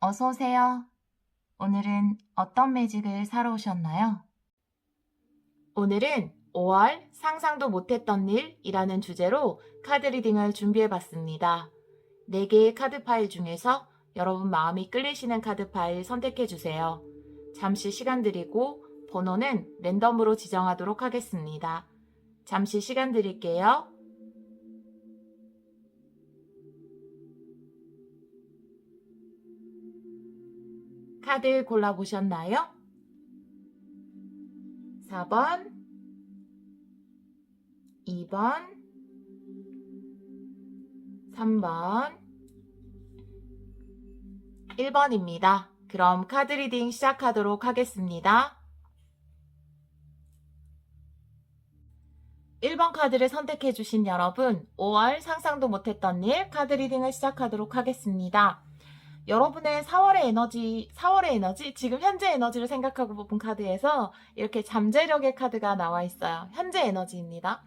어서 오세요. 오늘은 어떤 매직을 사러 오셨나요? 오늘은 5월 상상도 못했던 일이라는 주제로 카드 리딩을 준비해 봤습니다. 4개의 카드 파일 중에서 여러분 마음이 끌리시는 카드 파일 선택해 주세요. 잠시 시간 드리고 번호는 랜덤으로 지정하도록 하겠습니다. 잠시 시간 드릴게요. 카드 골라보셨나요? 4번, 2번, 3번, 1번입니다. 그럼 카드 리딩 시작하도록 하겠습니다. 1번 카드를 선택해 주신 여러분, 5월 상상도 못했던 일 카드 리딩을 시작하도록 하겠습니다. 여러분의 4월의 에너지, 지금 현재 에너지를 생각하고 뽑은 카드에서 이렇게 잠재력의 카드가 나와 있어요. 현재 에너지입니다.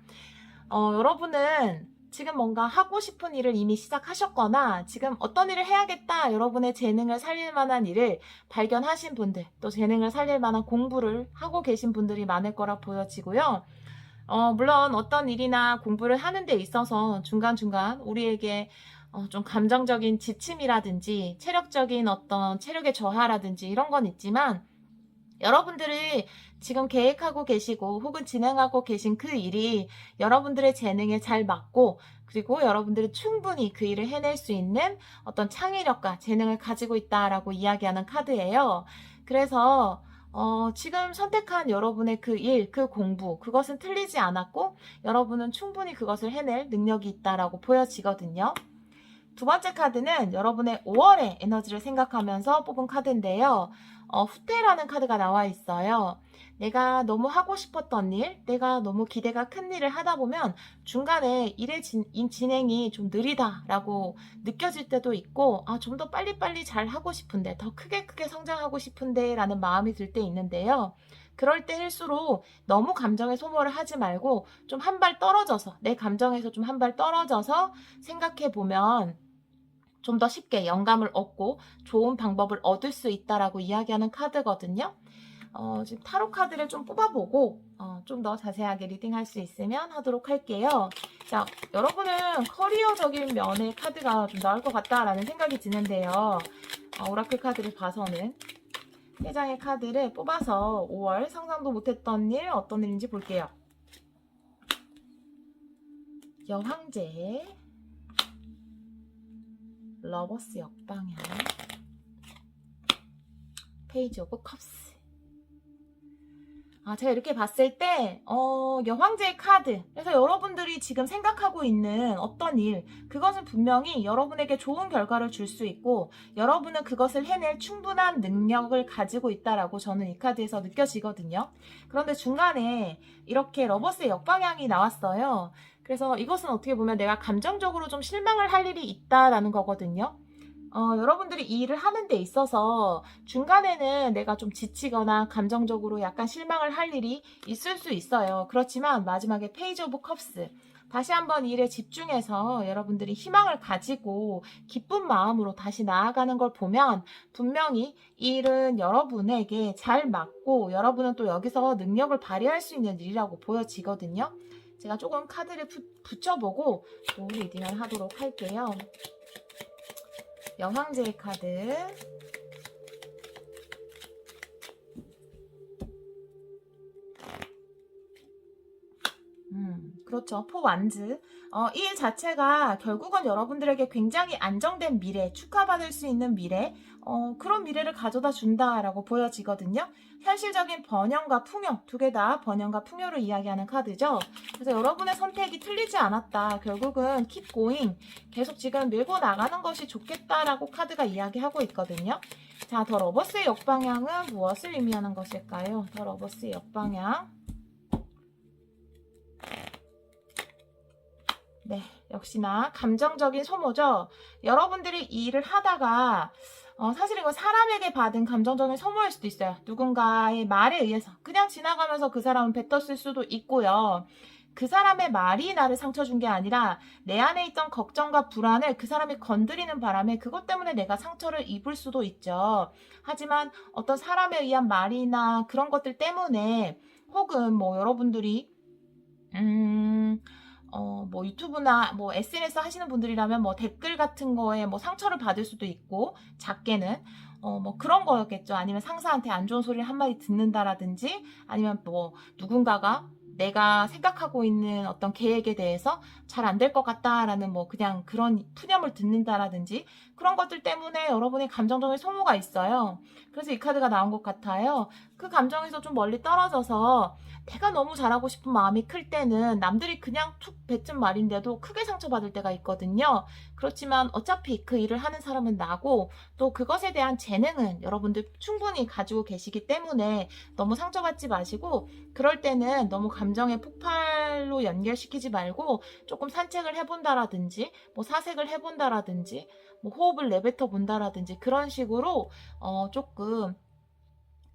여러분은 지금 뭔가 하고 싶은 일을 이미 시작하셨거나 지금 어떤 일을 해야겠다, 여러분의 재능을 살릴 만한 일을 발견하신 분들, 또 재능을 살릴 만한 공부를 하고 계신 분들이 많을 거라 보여지고요. 물론 어떤 일이나 공부를 하는 데 있어서 중간중간 우리에게 좀 감정적인 지침이라든지 체력적인 어떤 체력의 저하라든지 이런 건 있지만, 여러분들이 지금 계획하고 계시고 혹은 진행하고 계신 그 일이 여러분들의 재능에 잘 맞고, 그리고 여러분들이 충분히 그 일을 해낼 수 있는 어떤 창의력과 재능을 가지고 있다라고 이야기하는 카드예요. 그래서 지금 선택한 여러분의 그 일, 그 공부, 그것은 틀리지 않았고 여러분은 충분히 그것을 해낼 능력이 있다라고 보여지거든요. 두 번째 카드는 여러분의 5월의 에너지를 생각하면서 뽑은 카드인데요. 후퇴라는 카드가 나와 있어요. 내가 너무 하고 싶었던 일, 내가 너무 기대가 큰 일을 하다 보면 중간에 일의 진행이 좀 느리다라고 느껴질 때도 있고, 좀 더 빨리빨리 잘 하고 싶은데, 더 크게 성장하고 싶은데 라는 마음이 들 때 있는데요. 그럴 때일수록 너무 감정에 소모를 하지 말고 좀 한 발 떨어져서, 내 감정에서 좀 한 발 떨어져서 생각해 보면 좀 더 쉽게 영감을 얻고 좋은 방법을 얻을 수 있다라고 이야기하는 카드거든요. 지금 타로 카드를 좀 뽑아보고 좀 더 자세하게 리딩할 수 있으면 하도록 할게요. 자, 여러분은 커리어적인 면의 카드가 좀 나올 것 같다라는 생각이 드는데요. 오라클 카드를 봐서는 3장의 카드를 뽑아서 5월 상상도 못했던 일, 어떤 일인지 볼게요. 여황제, 러버스 역방향, 페이지 오브 컵스. 제가 이렇게 봤을 때 여황제의 카드, 그래서 여러분들이 지금 생각하고 있는 어떤 일, 그것은 분명히 여러분에게 좋은 결과를 줄 수 있고 여러분은 그것을 해낼 충분한 능력을 가지고 있다라고 저는 이 카드에서 느껴지거든요. 그런데 중간에 이렇게 러버스의 역방향이 나왔어요. 그래서 이것은 어떻게 보면 내가 감정적으로 좀 실망을 할 일이 있다라는 거거든요. 여러분들이 이 일을 하는 데 있어서 중간에는 내가 좀 지치거나 감정적으로 약간 실망을 할 일이 있을 수 있어요. 그렇지만 마지막에 페이지 오브 컵스, 다시 한번 이 일에 집중해서 여러분들이 희망을 가지고 기쁜 마음으로 다시 나아가는 걸 보면 분명히 이 일은 여러분에게 잘 맞고 여러분은 또 여기서 능력을 발휘할 수 있는 일이라고 보여지거든요. 제가 조금 카드를 붙여보고 또 리딩을 하도록 할게요. 여황제의 카드, 그렇죠. 포완즈. 이 일 자체가 결국은 여러분들에게 굉장히 안정된 미래, 축하받을 수 있는 미래, 그런 미래를 가져다 준다라고 보여지거든요. 현실적인 번영과 풍요, 두 개 다 번영과 풍요를 이야기하는 카드죠. 그래서 여러분의 선택이 틀리지 않았다. 결국은 keep going, 계속 지금 밀고 나가는 것이 좋겠다라고 카드가 이야기하고 있거든요. 자, 더 러버스의 역방향은 무엇을 의미하는 것일까요? 더 러버스의 역방향. 네, 역시나 감정적인 소모죠. 여러분들이 이 일을 하다가 사실 이건 사람에게 받은 감정적인 소모일 수도 있어요. 누군가의 말에 의해서 그냥 지나가면서 그 사람은 뱉었을 수도 있고요. 그 사람의 말이 나를 상처 준 게 아니라 내 안에 있던 걱정과 불안을 그 사람이 건드리는 바람에 그것 때문에 내가 상처를 입을 수도 있죠. 하지만 어떤 사람에 의한 말이나 그런 것들 때문에 혹은 뭐 여러분들이 뭐 유튜브나 뭐 SNS 하시는 분들이라면 뭐 댓글 같은 거에 뭐 상처를 받을 수도 있고, 작게는 뭐 그런 거였겠죠. 아니면 상사한테 안 좋은 소리를 한마디 듣는다라든지, 아니면 뭐 누군가가 내가 생각하고 있는 어떤 계획에 대해서 잘 안 될 것 같다라는 뭐 그냥 그런 푸념을 듣는다라든지, 그런 것들 때문에 여러분의 감정적인 소모가 있어요. 그래서 이 카드가 나온 것 같아요. 그 감정에서 좀 멀리 떨어져서 내가 너무 잘하고 싶은 마음이 클 때는 남들이 그냥 툭 뱉은 말인데도 크게 상처받을 때가 있거든요. 그렇지만 어차피 그 일을 하는 사람은 나고, 또 그것에 대한 재능은 여러분들 충분히 가지고 계시기 때문에 너무 상처받지 마시고, 그럴 때는 너무 감정의 폭발로 연결시키지 말고 조금 산책을 해본다라든지, 뭐 사색을 해본다라든지, 뭐 호흡을 내뱉어 본다라든지, 그런 식으로 조금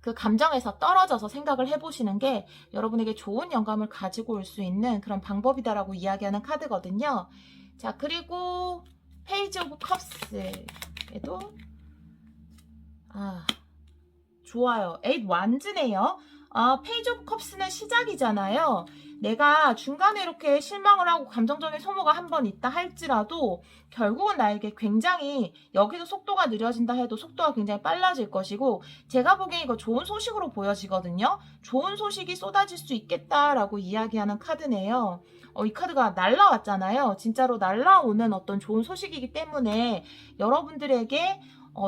그 감정에서 떨어져서 생각을 해보시는 게 여러분에게 좋은 영감을 가지고 올 수 있는 그런 방법이다라고 이야기하는 카드거든요. 자, 그리고 페이지 오브 컵스에도 좋아요. 8 완즈네요. 페이지 오브 컵스는 시작이잖아요. 내가 중간에 이렇게 실망을 하고 감정적인 소모가 한 번 있다 할지라도 결국은 나에게 굉장히, 여기서 속도가 느려진다 해도 속도가 굉장히 빨라질 것이고, 제가 보기엔 이거 좋은 소식으로 보여지거든요. 좋은 소식이 쏟아질 수 있겠다라고 이야기하는 카드네요. 이 카드가 날라왔잖아요. 진짜로 날라오는 어떤 좋은 소식이기 때문에 여러분들에게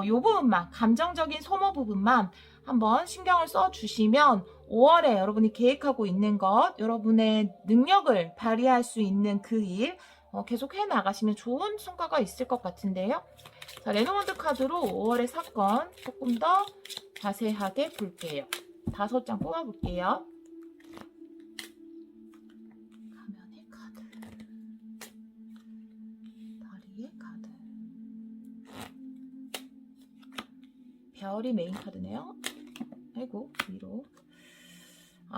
요 부분만, 감정적인 소모 부분만 한번 신경을 써주시면 5월에 여러분이 계획하고 있는 것, 여러분의 능력을 발휘할 수 있는 그 일 계속 해나가시면 좋은 성과가 있을 것 같은데요. 자, 레노먼드 카드로 5월의 사건 조금 더 자세하게 볼게요. 5장 뽑아볼게요. 가면의 카드, 다리의 카드, 별이 메인 카드네요. 아이고, 위로.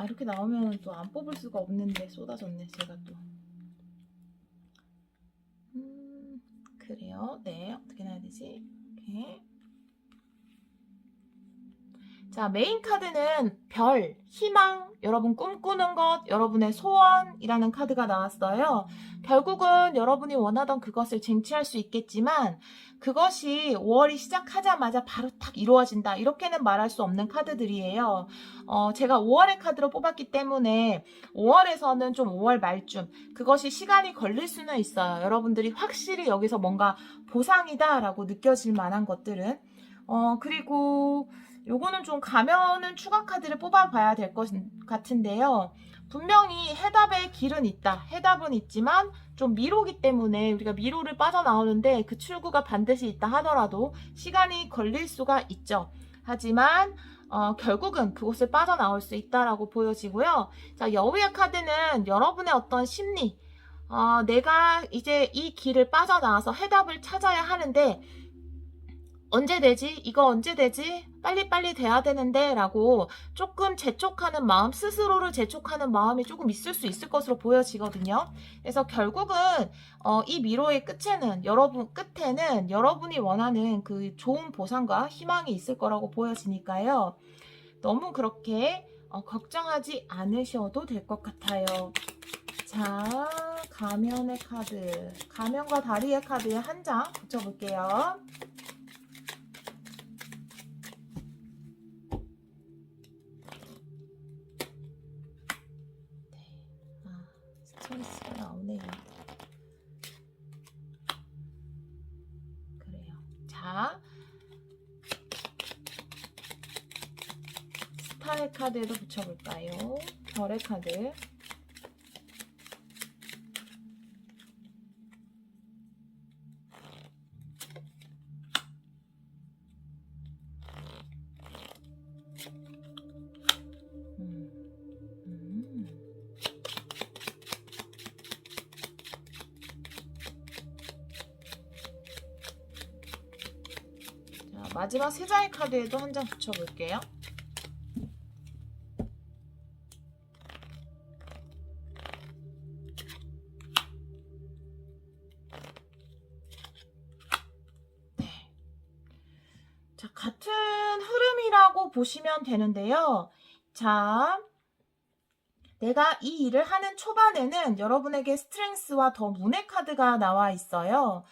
이렇게 나오면 또 안 뽑을 수가 없는데 쏟아졌네, 제가 또. 그래요. 네, 어떻게 놔야 되지? 이렇게. 자, 메인 카드는 별, 희망, 여러분 꿈꾸는 것, 여러분의 소원이라는 카드가 나왔어요. 결국은 여러분이 원하던 그것을 쟁취할 수 있겠지만 그것이 5월이 시작하자마자 바로 딱 이루어진다, 이렇게는 말할 수 없는 카드들이에요. 제가 5월의 카드로 뽑았기 때문에 5월에서는 좀 5월 말쯤, 그것이 시간이 걸릴 수는 있어요. 여러분들이 확실히 여기서 뭔가 보상이다라고 느껴질 만한 것들은. 그리고 요거는 좀 가면은 추가 카드를 뽑아봐야 될 것 같은데요. 분명히 해답의 길은 있다. 해답은 있지만 좀 미로기 때문에 우리가 미로를 빠져나오는데 그 출구가 반드시 있다 하더라도 시간이 걸릴 수가 있죠. 하지만 결국은 그곳을 빠져나올 수 있다라고 보여지고요. 자, 여우의 카드는 여러분의 어떤 심리, 내가 이제 이 길을 빠져나와서 해답을 찾아야 하는데 언제 되지? 이거 언제 되지? 빨리빨리 돼야 되는데 라고 조금 재촉하는 마음, 스스로를 재촉하는 마음이 조금 있을 수 있을 것으로 보여지거든요. 그래서 결국은 이 미로의 끝에는 여러분이 원하는 그 좋은 보상과 희망이 있을 거라고 보여지니까요. 너무 그렇게 걱정하지 않으셔도 될 것 같아요. 자, 가면의 카드, 가면과 다리의 카드에 한 장 붙여볼게요. 스트레스가 나오네요. 그래요. 자, 스타의 카드에도 붙여볼까요? 별의 카드. 마지막 세 장의 카드에도 한 장 붙여볼게요. 자, 같은 흐름이라고 보시면 되는데요. 자, 내가 이 일을 하는 초반에는 여러분에게 스트렝스와 더 문의 카드가 나와 있어요.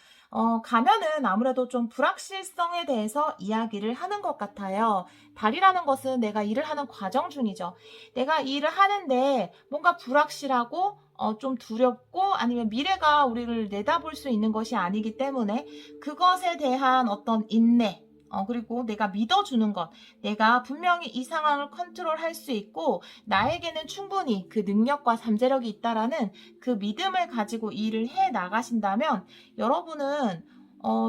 가면은 아무래도 좀 불확실성에 대해서 이야기를 하는 것 같아요. 달이라는 것은 내가 일을 하는 과정 중이죠. 내가 이 일을 하는데 뭔가 불확실하고 좀 두렵고 아니면 미래가 우리를 내다볼 수 있는 것이 아니기 때문에 그것에 대한 어떤 인내, 그리고 내가 믿어주는 것, 내가 분명히 이 상황을 컨트롤할 수 있고 나에게는 충분히 그 능력과 잠재력이 있다라는 그 믿음을 가지고 일을 해 나가신다면 여러분은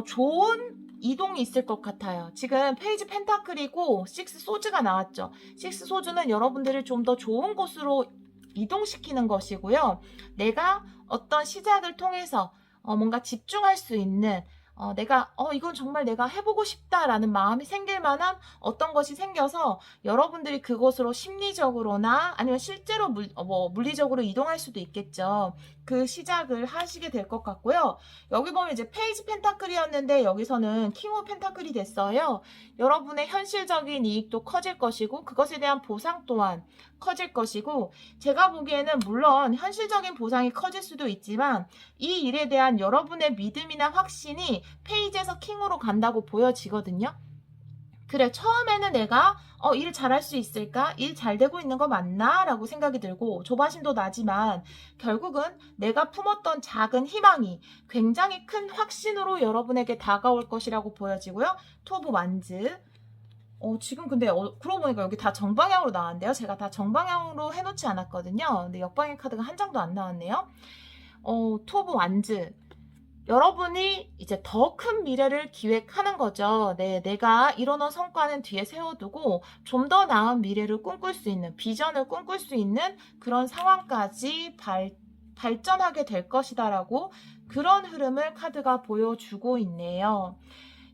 좋은 이동이 있을 것 같아요. 지금 페이지 펜타클이고 식스 소즈가 나왔죠. 식스 소즈는 여러분들을 좀 더 좋은 곳으로 이동시키는 것이고요. 내가 어떤 시작을 통해서 뭔가 집중할 수 있는 이건 정말 내가 해보고 싶다라는 마음이 생길 만한 어떤 것이 생겨서 여러분들이 그곳으로 심리적으로나 아니면 실제로 물리적으로 이동할 수도 있겠죠. 그 시작을 하시게 될 것 같고요. 여기 보면 이제 페이지 펜타클이었는데 여기서는 킹 오브 펜타클이 됐어요. 여러분의 현실적인 이익도 커질 것이고 그것에 대한 보상 또한 커질 것이고 제가 보기에는 물론 현실적인 보상이 커질 수도 있지만 이 일에 대한 여러분의 믿음이나 확신이 페이지에서 킹으로 간다고 보여지거든요. 그래, 처음에는 내가 일 잘할 수 있을까? 일 잘 되고 있는 거 맞나? 라고 생각이 들고 조바심도 나지만 결국은 내가 품었던 작은 희망이 굉장히 큰 확신으로 여러분에게 다가올 것이라고 보여지고요. 투 오브 완즈. 지금 근데 그러고 보니까 여기 다 정방향으로 나왔는데요. 제가 다 정방향으로 해놓지 않았거든요. 근데 역방향 카드가 한 장도 안 나왔네요. 투 오브 완즈. 여러분이 이제 더 큰 미래를 기획하는 거죠. 네, 내가 이뤄놓은 성과는 뒤에 세워두고 좀 더 나은 미래를 꿈꿀 수 있는, 비전을 꿈꿀 수 있는 그런 상황까지 발전하게 될 것이다라고 그런 흐름을 카드가 보여주고 있네요.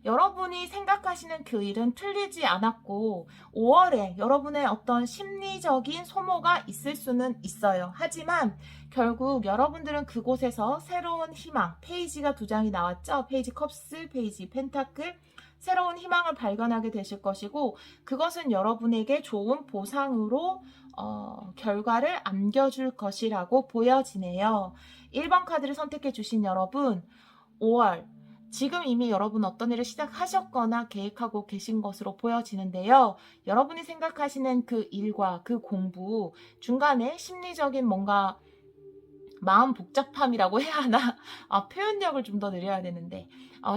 여러분이 생각하시는 그 일은 틀리지 않았고 5월에 여러분의 어떤 심리적인 소모가 있을 수는 있어요. 하지만 결국 여러분들은 그곳에서 새로운 희망, 페이지가 두 장이 나왔죠. 페이지 컵스, 페이지 펜타클, 새로운 희망을 발견하게 되실 것이고 그것은 여러분에게 좋은 보상으로 결과를 안겨줄 것이라고 보여지네요. 1번 카드를 선택해 주신 여러분, 5월 지금 이미 여러분 어떤 일을 시작하셨거나 계획하고 계신 것으로 보여지는데요. 여러분이 생각하시는 그 일과 그 공부 중간에 심리적인 뭔가 마음 복잡함이라고 해야 하나? 표현력을 좀 더 늘려야 되는데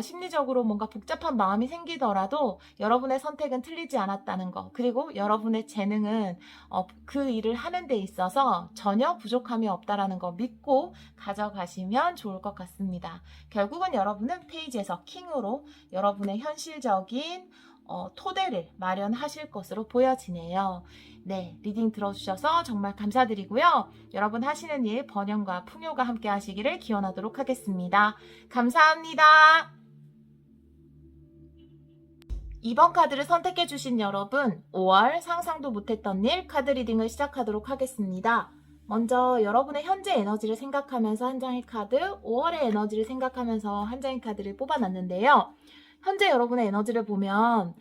심리적으로 뭔가 복잡한 마음이 생기더라도 여러분의 선택은 틀리지 않았다는 거 그리고 여러분의 재능은 그 일을 하는 데 있어서 전혀 부족함이 없다라는 거 믿고 가져가시면 좋을 것 같습니다. 결국은 여러분은 페이지에서 킹으로 여러분의 현실적인 토대를 마련하실 것으로 보여지네요. 네, 리딩 들어주셔서 정말 감사드리고요. 여러분 하시는 일 번영과 풍요가 함께 하시기를 기원하도록 하겠습니다. 감사합니다. 2번 카드를 선택해 주신 여러분, 5월 상상도 못했던 일 카드 리딩을 시작하도록 하겠습니다. 먼저 여러분의 현재 에너지를 생각하면서 한 장의 카드, 5월의 에너지를 생각하면서 한 장의 카드를 뽑아놨는데요. 현재 여러분의 에너지를 보면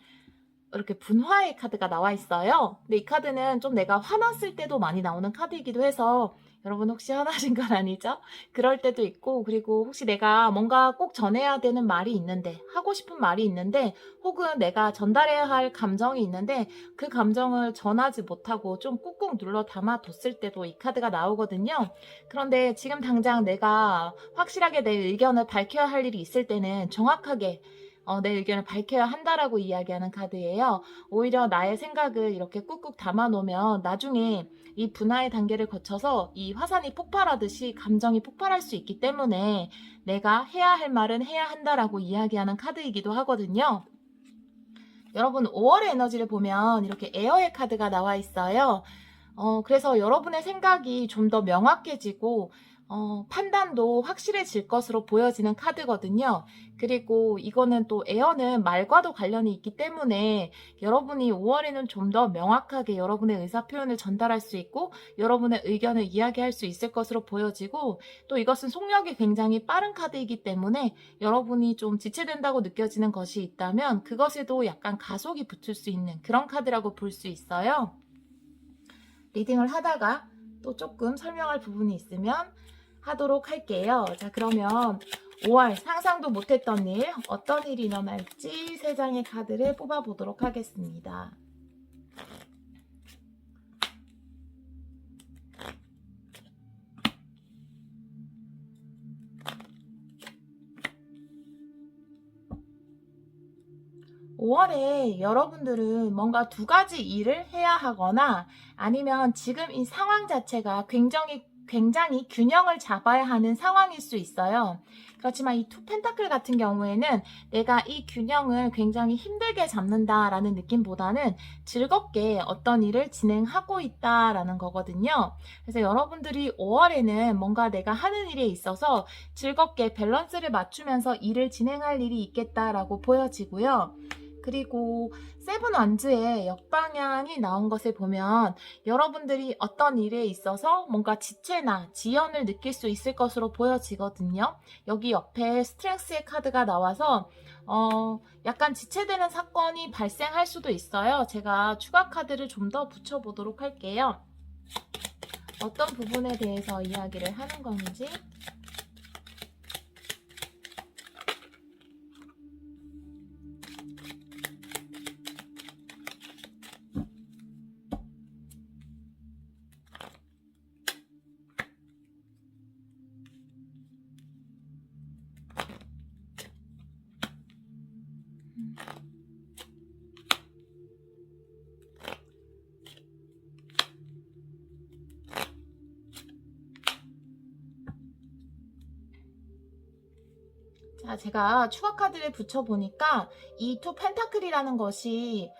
이렇게 분화의 카드가 나와 있어요. 근데 이 카드는 좀 내가 화났을 때도 많이 나오는 카드이기도 해서 여러분 혹시 화나신 건 아니죠? 그럴 때도 있고 그리고 혹시 내가 뭔가 꼭 전해야 되는 말이 있는데 하고 싶은 말이 있는데 혹은 내가 전달해야 할 감정이 있는데 그 감정을 전하지 못하고 좀 꾹꾹 눌러 담아뒀을 때도 이 카드가 나오거든요. 그런데 지금 당장 내가 확실하게 내 의견을 밝혀야 할 일이 있을 때는 정확하게 내 의견을 밝혀야 한다라고 이야기하는 카드예요. 오히려 나의 생각을 이렇게 꾹꾹 담아놓으면 나중에 이 분화의 단계를 거쳐서 이 화산이 폭발하듯이 감정이 폭발할 수 있기 때문에 내가 해야 할 말은 해야 한다라고 이야기하는 카드이기도 하거든요. 여러분 5월의 에너지를 보면 이렇게 에어의 카드가 나와 있어요. 그래서 여러분의 생각이 좀 더 명확해지고 판단도 확실해질 것으로 보여지는 카드거든요. 그리고 이거는 또 에어는 말과도 관련이 있기 때문에 여러분이 5월에는 좀 더 명확하게 여러분의 의사 표현을 전달할 수 있고 여러분의 의견을 이야기할 수 있을 것으로 보여지고, 또 이것은 속력이 굉장히 빠른 카드이기 때문에 여러분이 좀 지체된다고 느껴지는 것이 있다면 그것에도 약간 가속이 붙을 수 있는 그런 카드라고 볼 수 있어요. 리딩을 하다가 또 조금 설명할 부분이 있으면 하도록 할게요. 자, 그러면 5월 상상도 못했던 일, 어떤 일이 일어날지 3장의 카드를 뽑아보도록 하겠습니다. (5월에) 여러분들은 뭔가 2가지 일을 해야 하거나 아니면 지금 이 상황 자체가 굉장히 균형을 잡아야 하는 상황일 수 있어요. 그렇지만 이 투 펜타클 같은 경우에는 내가 이 균형을 굉장히 힘들게 잡는다라는 느낌보다는 즐겁게 어떤 일을 진행하고 있다라는 거거든요. 그래서 여러분들이 5월에는 뭔가 내가 하는 일에 있어서 즐겁게 밸런스를 맞추면서 일을 진행할 일이 있겠다라고 보여지고요. 그리고 세븐 완즈의 역방향이 나온 것을 보면 여러분들이 어떤 일에 있어서 뭔가 지체나 지연을 느낄 수 있을 것으로 보여지거든요. 여기 옆에 스트렝스의 카드가 나와서 약간 지체되는 사건이 발생할 수도 있어요. 제가 추가 카드를 좀 더 붙여보도록 할게요. 어떤 부분에 대해서 이야기를 하는 건지. 자, 제가 추가 카드를 붙여보니까 이 투 펜타클이라는 것이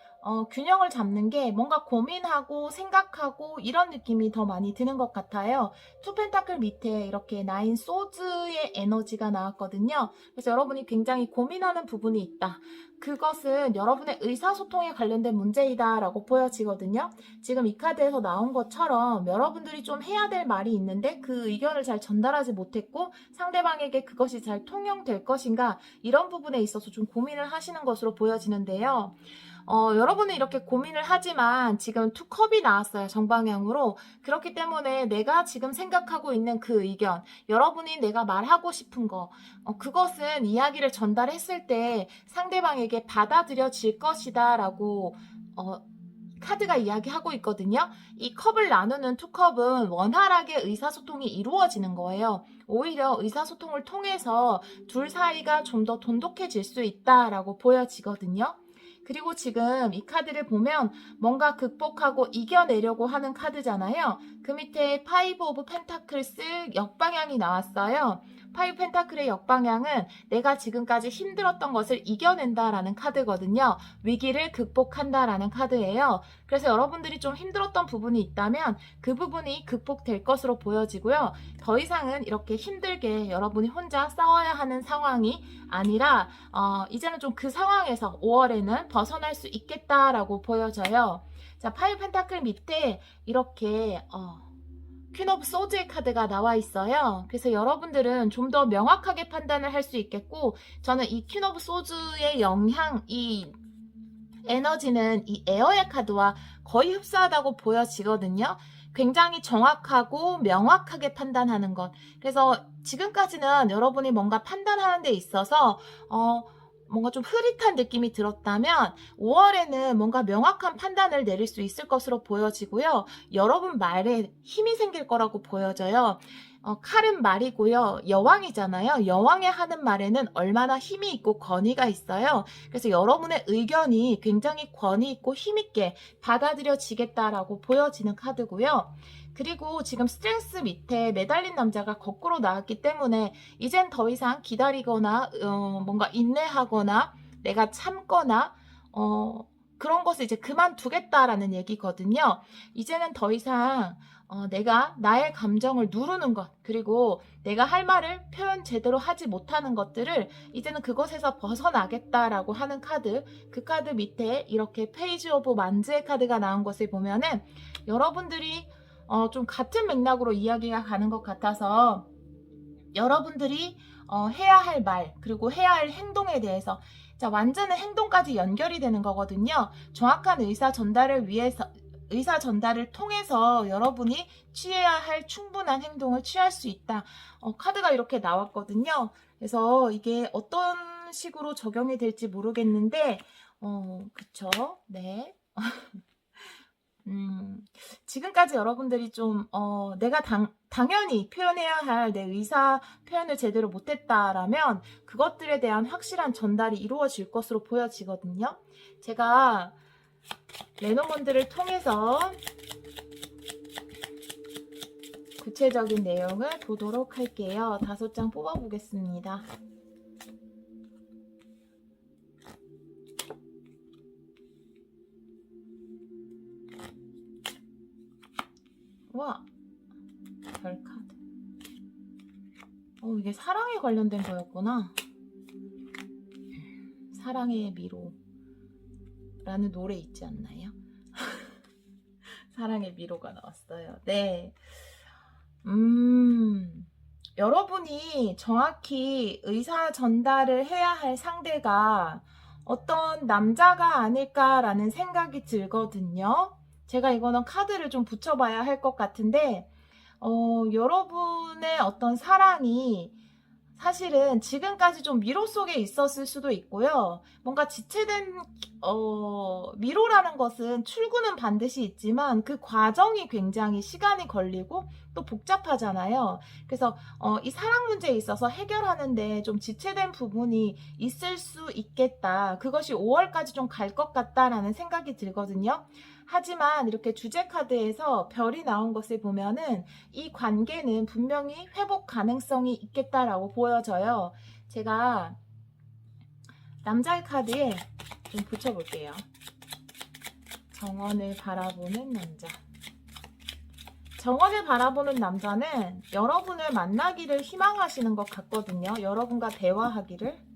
균형을 잡는 게 뭔가 고민하고 생각하고 이런 느낌이 더 많이 드는 것 같아요. 투 펜타클 밑에 이렇게 나인 소즈의 에너지가 나왔거든요. 그래서 여러분이 굉장히 고민하는 부분이 있다. 그것은 여러분의 의사소통에 관련된 문제이다 라고 보여지거든요. 지금 이 카드에서 나온 것처럼 여러분들이 좀 해야 될 말이 있는데 그 의견을 잘 전달하지 못했고 상대방에게 그것이 잘 통용될 것인가, 이런 부분에 있어서 좀 고민을 하시는 것으로 보여지는데요. 여러분은 이렇게 고민을 하지만 지금 투 컵이 나왔어요. 정방향으로. 그렇기 때문에 내가 지금 생각하고 있는 그 의견, 여러분이 내가 말하고 싶은 거, 그것은 이야기를 전달했을 때 상대방에게 받아들여질 것이다 라고 카드가 이야기하고 있거든요. 이 컵을 나누는 투 컵은 원활하게 의사소통이 이루어지는 거예요. 오히려 의사소통을 통해서 둘 사이가 좀 더 돈독해질 수 있다라고 보여지거든요. 그리고 지금 이 카드를 보면 뭔가 극복하고 이겨내려고 하는 카드잖아요. 그 밑에 파이브 오브 펜타클스 역방향이 나왔어요. 파이브 펜타클의 역방향은 내가 지금까지 힘들었던 것을 이겨낸다라는 카드거든요. 위기를 극복한다라는 카드예요. 그래서 여러분들이 좀 힘들었던 부분이 있다면 그 부분이 극복될 것으로 보여지고요. 더 이상은 이렇게 힘들게 여러분이 혼자 싸워야 하는 상황이 아니라 이제는 좀 그 상황에서 5월에는 벗어날 수 있겠다라고 보여져요. 자, 파이브 펜타클 밑에 이렇게 퀸 오브 소드의 카드가 나와 있어요. 그래서 여러분들은 좀 더 명확하게 판단을 할 수 있겠고, 저는 이 퀸 오브 소드의 영향, 이 에너지는 이 에어의 카드와 거의 흡사하다고 보여지거든요. 굉장히 정확하고 명확하게 판단하는 것. 그래서 지금까지는 여러분이 뭔가 판단하는 데 있어서 뭔가 좀 흐릿한 느낌이 들었다면 5월에는 뭔가 명확한 판단을 내릴 수 있을 것으로 보여지고요. 여러분 말에 힘이 생길 거라고 보여져요. 칼은 말이고요. 여왕이잖아요. 여왕의 하는 말에는 얼마나 힘이 있고 권위가 있어요. 그래서 여러분의 의견이 굉장히 권위 있고 힘 있게 받아들여지겠다라고 보여지는 카드고요. 그리고 지금 스트렝스 밑에 매달린 남자가 거꾸로 나왔기 때문에 이젠 더 이상 기다리거나 뭔가 인내하거나 내가 참거나 그런 것을 이제 그만두겠다라는 얘기거든요. 이제는 더 이상 내가 나의 감정을 누르는 것, 그리고 내가 할 말을 표현 제대로 하지 못하는 것들을 이제는 그것에서 벗어나겠다라고 하는 카드, 그 카드 밑에 이렇게 페이지 오브 만즈의 카드가 나온 것을 보면은 여러분들이 좀 같은 맥락으로 이야기가 가는 것 같아서 여러분들이 해야 할 말, 그리고 해야 할 행동에 대해서, 자, 완전한 행동까지 연결이 되는 거거든요. 정확한 의사 전달을 통해서 여러분이 취해야 할 충분한 행동을 취할 수 있다. 카드가 이렇게 나왔거든요. 그래서 이게 어떤 식으로 적용이 될지 모르겠는데, 그쵸? 네. 지금까지 여러분들이 좀, 내가 당연히 표현해야 할 내 의사 표현을 제대로 못했다라면 그것들에 대한 확실한 전달이 이루어질 것으로 보여지거든요. 제가 레노먼드를 통해서 구체적인 내용을 보도록 할게요. 5장 뽑아보겠습니다. 와, 별 카드. 이게 사랑에 관련된 거였구나. 사랑의 미로 라는 노래 있지 않나요? 사랑의 미로가 나왔어요. 네. 여러분이 정확히 의사 전달을 해야 할 상대가 어떤 남자가 아닐까라는 생각이 들거든요. 제가 이거는 카드를 좀 붙여봐야 할 것 같은데, 여러분의 어떤 사랑이 사실은 지금까지 좀 미로 속에 있었을 수도 있고요. 뭔가 지체된 미로라는 것은 출구는 반드시 있지만 그 과정이 굉장히 시간이 걸리고 또 복잡하잖아요. 그래서 이 사랑 문제에 있어서 해결하는데 좀 지체된 부분이 있을 수 있겠다. 그것이 5월까지 좀 갈 것 같다라는 생각이 들거든요. 하지만 이렇게 주제 카드에서 별이 나온 것을 보면은 이 관계는 분명히 회복 가능성이 있겠다라고 보여져요. 제가 남자의 카드에 좀 붙여볼게요. 정원을 바라보는 남자. 정원을 바라보는 남자는 여러분을 만나기를 희망하시는 것 같거든요. 여러분과 대화하기를.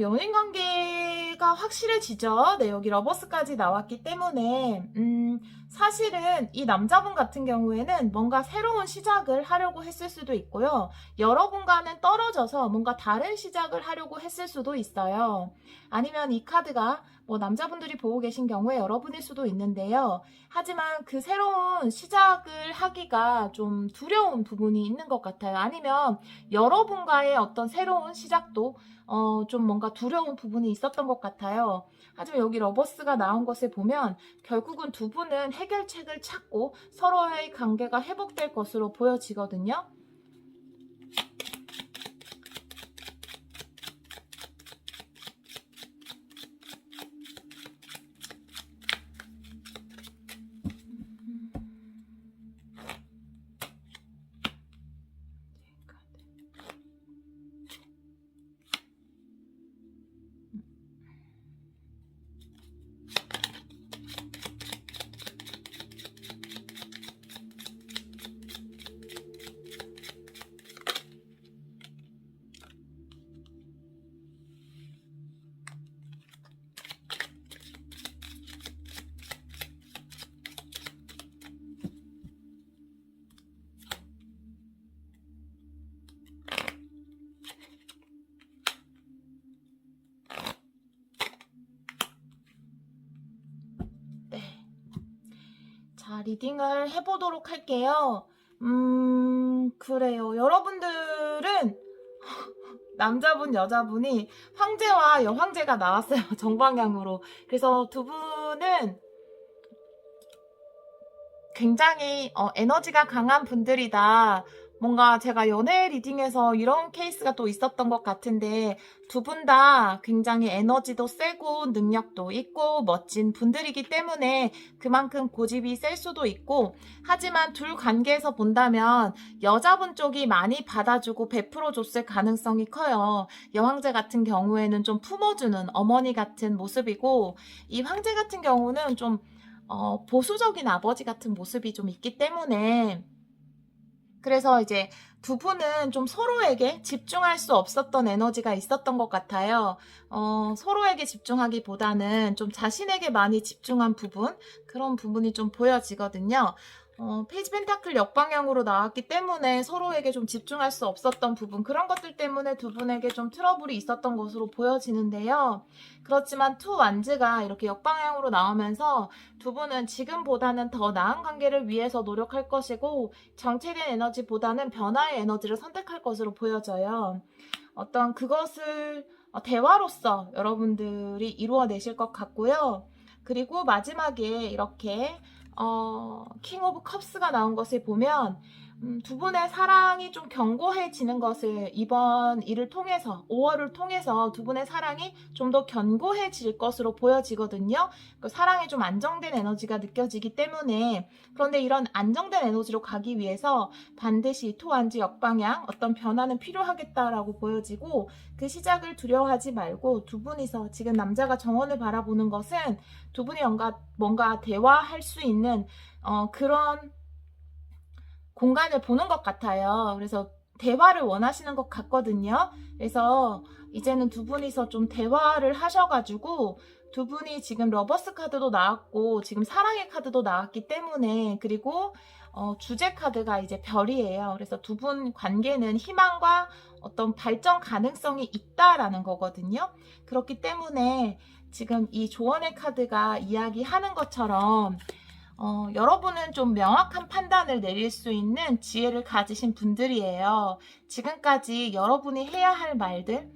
연인 관계가 확실해지죠. 네, 여기 러버스까지 나왔기 때문에 사실은 이 남자분 같은 경우에는 뭔가 새로운 시작을 하려고 했을 수도 있고요. 여러분과는 떨어져서 뭔가 다른 시작을 하려고 했을 수도 있어요. 아니면 이 카드가 뭐 남자분들이 보고 계신 경우에 여러분일 수도 있는데요. 하지만 그 새로운 시작을 하기가 좀 두려운 부분이 있는 것 같아요. 아니면 여러분과의 어떤 새로운 시작도 좀 뭔가 두려운 부분이 있었던 것 같아요. 하지만 여기 러버스가 나온 것을 보면 결국은 두 분은 해결책을 찾고 서로의 관계가 회복될 것으로 보여지거든요. 자, 리딩을 해보도록 할게요. 그래요. 여러분들은 남자분, 여자분이 황제와 여황제가 나왔어요. 정방향으로. 그래서 두 분은 굉장히 에너지가 강한 분들이다. 뭔가 제가 연애 리딩에서 이런 케이스가 또 있었던 것 같은데 두 분 다 굉장히 에너지도 세고 능력도 있고 멋진 분들이기 때문에 그만큼 고집이 셀 수도 있고 하지만 둘 관계에서 본다면 여자분 쪽이 많이 받아주고 베풀어줬을 가능성이 커요. 여황제 같은 경우에는 좀 품어주는 어머니 같은 모습이고 이 황제 같은 경우는 좀 보수적인 아버지 같은 모습이 좀 있기 때문에 그래서 이제 두 분은 좀 서로에게 집중할 수 없었던 에너지가 있었던 것 같아요. 서로에게 집중하기보다는 좀 자신에게 많이 집중한 부분, 그런 부분이 좀 보여지거든요. 페이지 펜타클 역방향으로 나왔기 때문에 서로에게 좀 집중할 수 없었던 부분, 그런 것들 때문에 두 분에게 좀 트러블이 있었던 것으로 보여지는데요. 그렇지만 투 완즈가 이렇게 역방향으로 나오면서 두 분은 지금보다는 더 나은 관계를 위해서 노력할 것이고 정체된 에너지보다는 변화의 에너지를 선택할 것으로 보여져요. 어떤 그것을 대화로서 여러분들이 이루어내실 것 같고요. 그리고 마지막에 이렇게 킹 오브 컵스가 나온 것을 보면 두 분의 사랑이 좀 견고해지는 것을 이번 일을 통해서 5월을 통해서 두 분의 사랑이 좀 더 견고해질 것으로 보여지거든요. 그 사랑에 좀 안정된 에너지가 느껴지기 때문에 그런데 이런 안정된 에너지로 가기 위해서 반드시 토안지 역방향 어떤 변화는 필요하겠다라고 보여지고 그 시작을 두려워하지 말고 두 분이서 지금 남자가 정원을 바라보는 것은 두 분이 뭔가 대화할 수 있는 그런 공간을 보는 것 같아요. 그래서 대화를 원하시는 것 같거든요. 그래서 이제는 두 분이서 좀 대화를 하셔가지고 두 분이 지금 러버스 카드도 나왔고 지금 사랑의 카드도 나왔기 때문에 그리고 주제 카드가 이제 별이에요. 그래서 두 분 관계는 희망과 어떤 발전 가능성이 있다라는 거거든요. 그렇기 때문에 지금 이 조언의 카드가 이야기하는 것처럼 여러분은 좀 명확한 판단을 내릴 수 있는 지혜를 가지신 분들이에요. 지금까지 여러분이 해야 할 말들,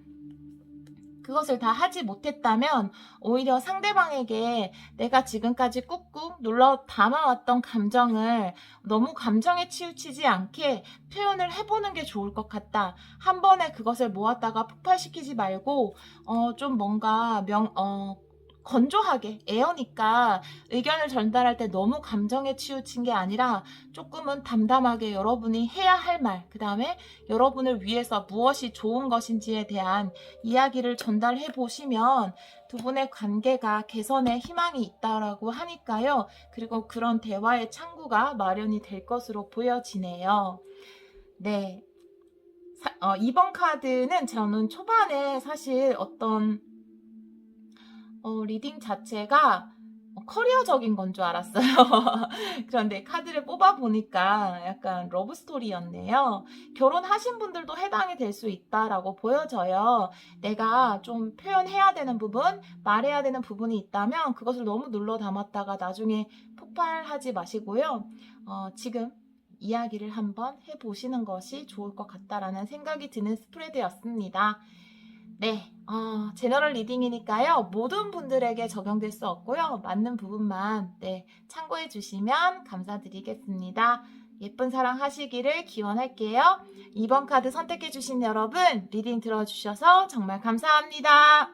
그것을 다 하지 못했다면 오히려 상대방에게 내가 지금까지 꾹꾹 눌러 담아왔던 감정을 너무 감정에 치우치지 않게 표현을 해보는 게 좋을 것 같다. 한 번에 그것을 모았다가 폭발시키지 말고 좀 뭔가 건조하게 애어니까 의견을 전달할 때 너무 감정에 치우친 게 아니라 조금은 담담하게 여러분이 해야 할 말, 그 다음에 여러분을 위해서 무엇이 좋은 것인지에 대한 이야기를 전달해 보시면 두 분의 관계가 개선에 희망이 있다라고 하니까요. 그리고 그런 대화의 창구가 마련이 될 것으로 보여지네요. 네. 이번 카드는 저는 초반에 사실 어떤 리딩 자체가 커리어적인 건 줄 알았어요. 그런데 카드를 뽑아보니까 약간 러브스토리였네요. 결혼하신 분들도 해당이 될 수 있다라고 보여져요. 내가 좀 표현해야 되는 부분, 말해야 되는 부분이 있다면 그것을 너무 눌러 담았다가 나중에 폭발하지 마시고요. 지금 이야기를 한번 해보시는 것이 좋을 것 같다라는 생각이 드는 스프레드였습니다. 네, 제너럴 리딩이니까요. 모든 분들에게 적용될 수 없고요. 맞는 부분만 참고해 주시면 감사드리겠습니다. 예쁜 사랑 하시기를 기원할게요. 2번 카드 선택해 주신 여러분, 리딩 들어주셔서 정말 감사합니다.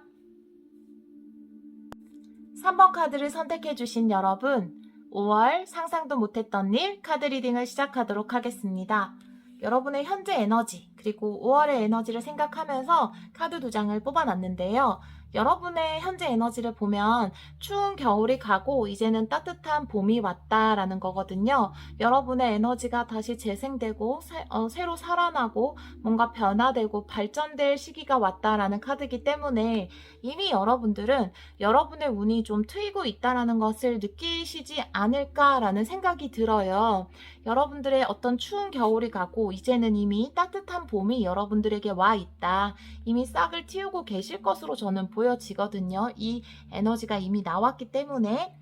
3번 카드를 선택해 주신 여러분, 5월 상상도 못했던 일 카드 리딩을 시작하도록 하겠습니다. 여러분의 현재 에너지 그리고 5월의 에너지를 생각하면서 카드 2장을 뽑아놨는데요. 여러분의 현재 에너지를 보면 추운 겨울이 가고 이제는 따뜻한 봄이 왔다라는 거거든요. 여러분의 에너지가 다시 재생되고 새로 살아나고 뭔가 변화되고 발전될 시기가 왔다라는 카드이기 때문에 이미 여러분들은 여러분의 운이 좀 트이고 있다라는 것을 느끼시지 않을까라는 생각이 들어요. 여러분들의 어떤 추운 겨울이 가고 이제는 이미 따뜻한 봄이 여러분들에게 와 있다. 이미 싹을 틔우고 계실 것으로 저는 보여지거든요. 이 에너지가 이미 나왔기 때문에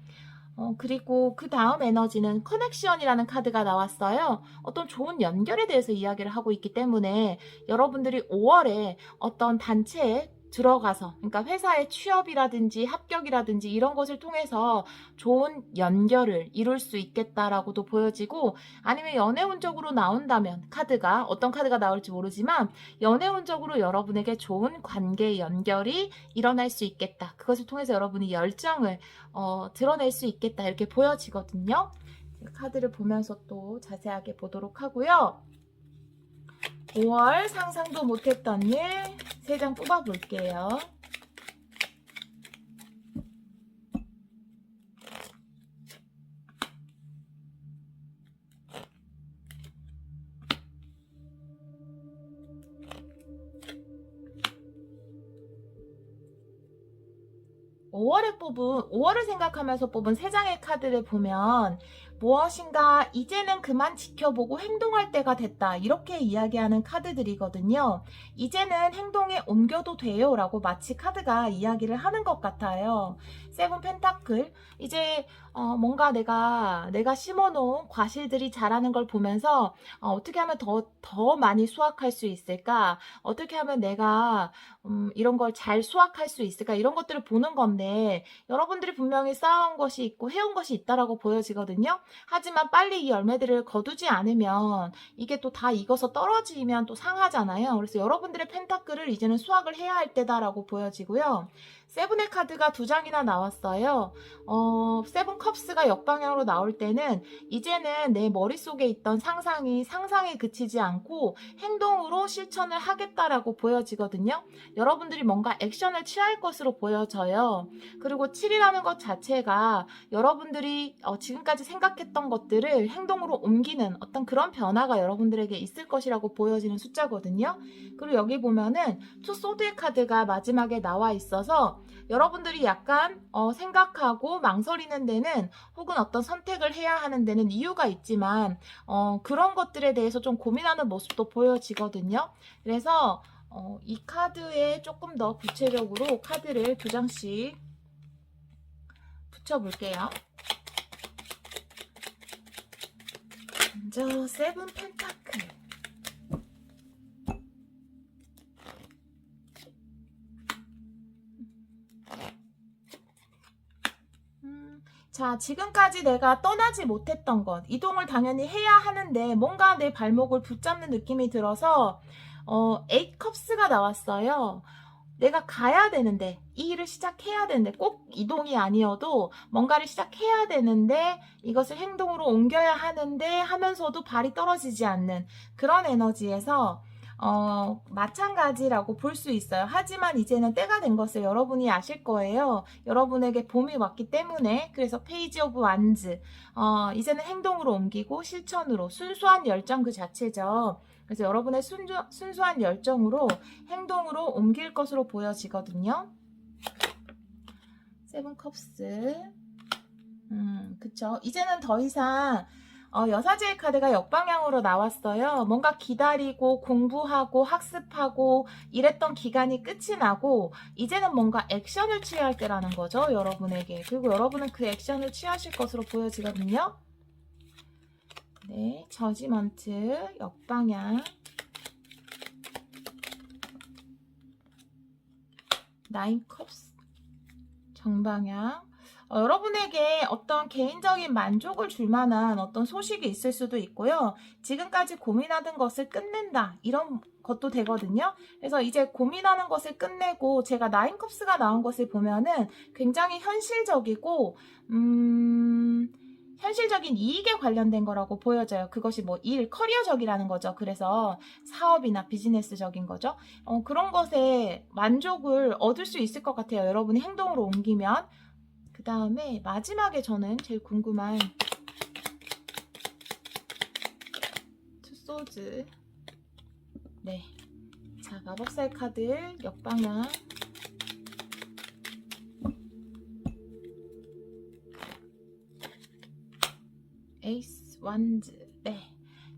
그리고 그 다음 에너지는 커넥션이라는 카드가 나왔어요. 어떤 좋은 연결에 대해서 이야기를 하고 있기 때문에 여러분들이 5월에 어떤 단체에 들어가서, 그러니까 회사의 취업이라든지 합격이라든지 이런 것을 통해서 좋은 연결을 이룰 수 있겠다라고도 보여지고, 아니면 연애 운적으로 나온다면 카드가 어떤 카드가 나올지 모르지만 연애 운적으로 여러분에게 좋은 관계 연결이 일어날 수 있겠다. 그것을 통해서 여러분이 열정을 드러낼 수 있겠다. 이렇게 보여지거든요. 카드를 보면서 또 자세하게 보도록 하고요. 5월 상상도 못했던 일 3장 뽑아볼게요. (5월에) 5월을 생각하면서 뽑은 3장의 카드를 보면 무엇인가 이제는 그만 지켜보고 행동할 때가 됐다, 이렇게 이야기하는 카드들이거든요. 이제는 행동에 옮겨도 돼요 라고 마치 카드가 이야기를 하는 것 같아요. 세븐 펜타클, 이제 뭔가 내가 심어놓은 과실들이 자라는 걸 보면서 어떻게 하면 더 많이 수확할 수 있을까, 어떻게 하면 내가 이런 걸 잘 수확할 수 있을까, 이런 것들을 보는 건데, 여러분들이 분명히 쌓아온 것이 있고 해온 것이 있다라고 보여지거든요. 하지만 빨리 이 열매들을 거두지 않으면 이게 또 다 익어서 떨어지면 또 상하잖아요. 그래서 여러분들의 펜타클을 이제는 수확을 해야 할 때다라고 보여지고요. 세븐의 카드가 2장이나 나왔어요. 세븐 컵스가 역방향으로 나올 때는 이제는 내 머릿속에 있던 상상에 그치지 않고 행동으로 실천을 하겠다라고 보여지거든요. 여러분들이 뭔가 액션을 취할 것으로 보여져요. 그리고 7이라는 것 자체가 여러분들이 지금까지 생각했던 것들을 행동으로 옮기는 어떤 그런 변화가 여러분들에게 있을 것이라고 보여지는 숫자거든요. 그리고 여기 보면은 투 소드의 카드가 마지막에 나와 있어서 여러분들이 약간 생각하고 망설이는 데는, 혹은 어떤 선택을 해야 하는 데는 이유가 있지만 그런 것들에 대해서 좀 고민하는 모습도 보여지거든요. 그래서 이 카드에 조금 더 구체적으로 카드를 2장씩 붙여볼게요. 먼저 세븐 펜타클. 자, 지금까지 내가 떠나지 못했던 것, 이동을 당연히 해야 하는데 뭔가 내 발목을 붙잡는 느낌이 들어서 8컵스가 나왔어요. 내가 가야 되는데, 이 일을 시작해야 되는데, 꼭 이동이 아니어도 뭔가를 시작해야 되는데 이것을 행동으로 옮겨야 하는데 하면서도 발이 떨어지지 않는 그런 에너지에서 마찬가지라고 볼 수 있어요. 하지만 이제는 때가 된 것을 여러분이 아실 거예요. 여러분에게 봄이 왔기 때문에. 그래서 페이지 오브 완즈, 이제는 행동으로 옮기고 실천으로, 순수한 열정 그 자체죠. 그래서 여러분의 순수한 열정으로 행동으로 옮길 것으로 보여지거든요. 세븐 컵스. 그쵸. 이제는 더 이상 여사제의 카드가 역방향으로 나왔어요. 뭔가 기다리고 공부하고 학습하고 이랬던 기간이 끝이 나고 이제는 뭔가 액션을 취할 때라는 거죠, 여러분에게. 그리고 여러분은 그 액션을 취하실 것으로 보여지거든요. 네, 저지먼트 역방향, 나인 컵스 정방향. 여러분에게 어떤 개인적인 만족을 줄 만한 어떤 소식이 있을 수도 있고요. 지금까지 고민하던 것을 끝낸다, 이런 것도 되거든요. 그래서 이제 고민하는 것을 끝내고, 제가 나인컵스가 나온 것을 보면은 굉장히 현실적이고 현실적인 이익에 관련된 거라고 보여져요. 그것이 뭐 일, 커리어적이라는 거죠. 그래서 사업이나 비즈니스적인 거죠. 그런 것에 만족을 얻을 수 있을 것 같아요, 여러분이 행동으로 옮기면. 그 다음에 마지막에 저는 제일 궁금한 투 소즈. 네, 자, 마법사의 카드 역방향, 에이스 완즈. 네,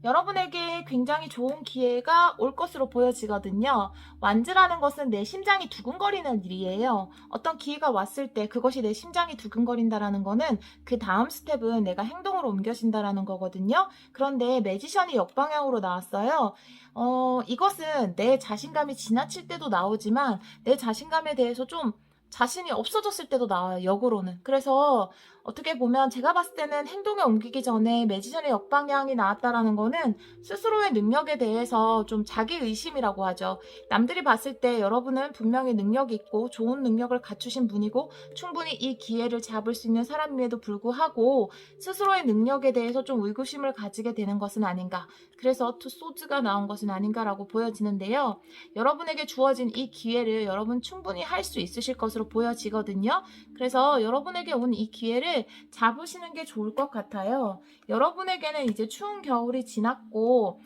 여러분에게 굉장히 좋은 기회가 올 것으로 보여지거든요. 완즈라는 것은 내 심장이 두근거리는 일이에요. 어떤 기회가 왔을 때 그것이 내 심장이 두근거린다라는 거는 그 다음 스텝은 내가 행동으로 옮겨진다라는 거거든요. 그런데 매지션이 역방향으로 나왔어요. 이것은 내 자신감이 지나칠 때도 나오지만 내 자신감에 대해서 좀 자신이 없어졌을 때도 나와요, 역으로는. 그래서 어떻게 보면 제가 봤을 때는 행동에 옮기기 전에 매지션의 역방향이 나왔다라는 거는 스스로의 능력에 대해서 좀 자기의심이라고 하죠. 남들이 봤을 때 여러분은 분명히 능력이 있고 좋은 능력을 갖추신 분이고 충분히 이 기회를 잡을 수 있는 사람임에도 불구하고 스스로의 능력에 대해서 좀 의구심을 가지게 되는 것은 아닌가. 그래서 투 소즈가 나온 것은 아닌가라고 보여지는데요. 여러분에게 주어진 이 기회를 여러분 충분히 할 수 있으실 것으로 보여지거든요. 그래서 여러분에게 온 이 기회를 잡으시는 게 좋을 것 같아요. 여러분에게는 이제 추운 겨울이 지났고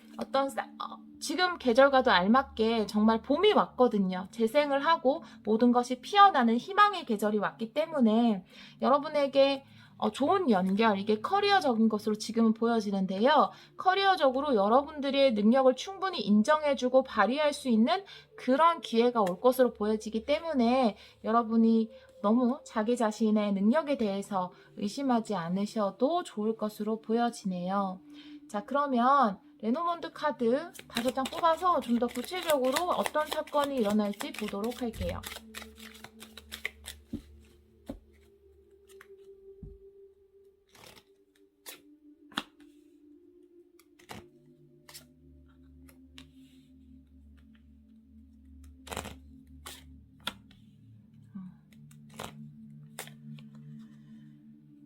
지금 계절과도 알맞게 정말 봄이 왔거든요. 재생을 하고 모든 것이 피어나는 희망의 계절이 왔기 때문에 여러분에게 좋은 연결, 이게 커리어적인 것으로 지금은 보여지는데요. 커리어적으로 여러분들의 능력을 충분히 인정해주고 발휘할 수 있는 그런 기회가 올 것으로 보여지기 때문에 여러분이 너무 자기 자신의 능력에 대해서 의심하지 않으셔도 좋을 것으로 보여지네요. 자, 그러면 레노몬드 카드 5장 뽑아서 좀 더 구체적으로 어떤 사건이 일어날지 보도록 할게요.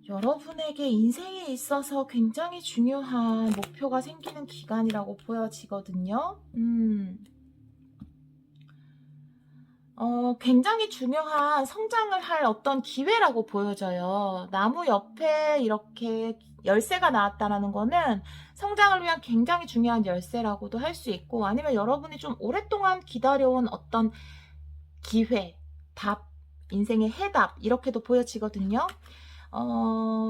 여러분에게 인생에 있어서 굉장히 중요한 목표가 생기는 기간이라고 보여지거든요. 굉장히 중요한 성장을 할 어떤 기회라고 보여져요. 나무 옆에 이렇게 열쇠가 나왔다는 거는 성장을 위한 굉장히 중요한 열쇠라고도 할 수 있고 아니면 여러분이 좀 오랫동안 기다려온 어떤 기회, 답, 인생의 해답 이렇게도 보여지거든요.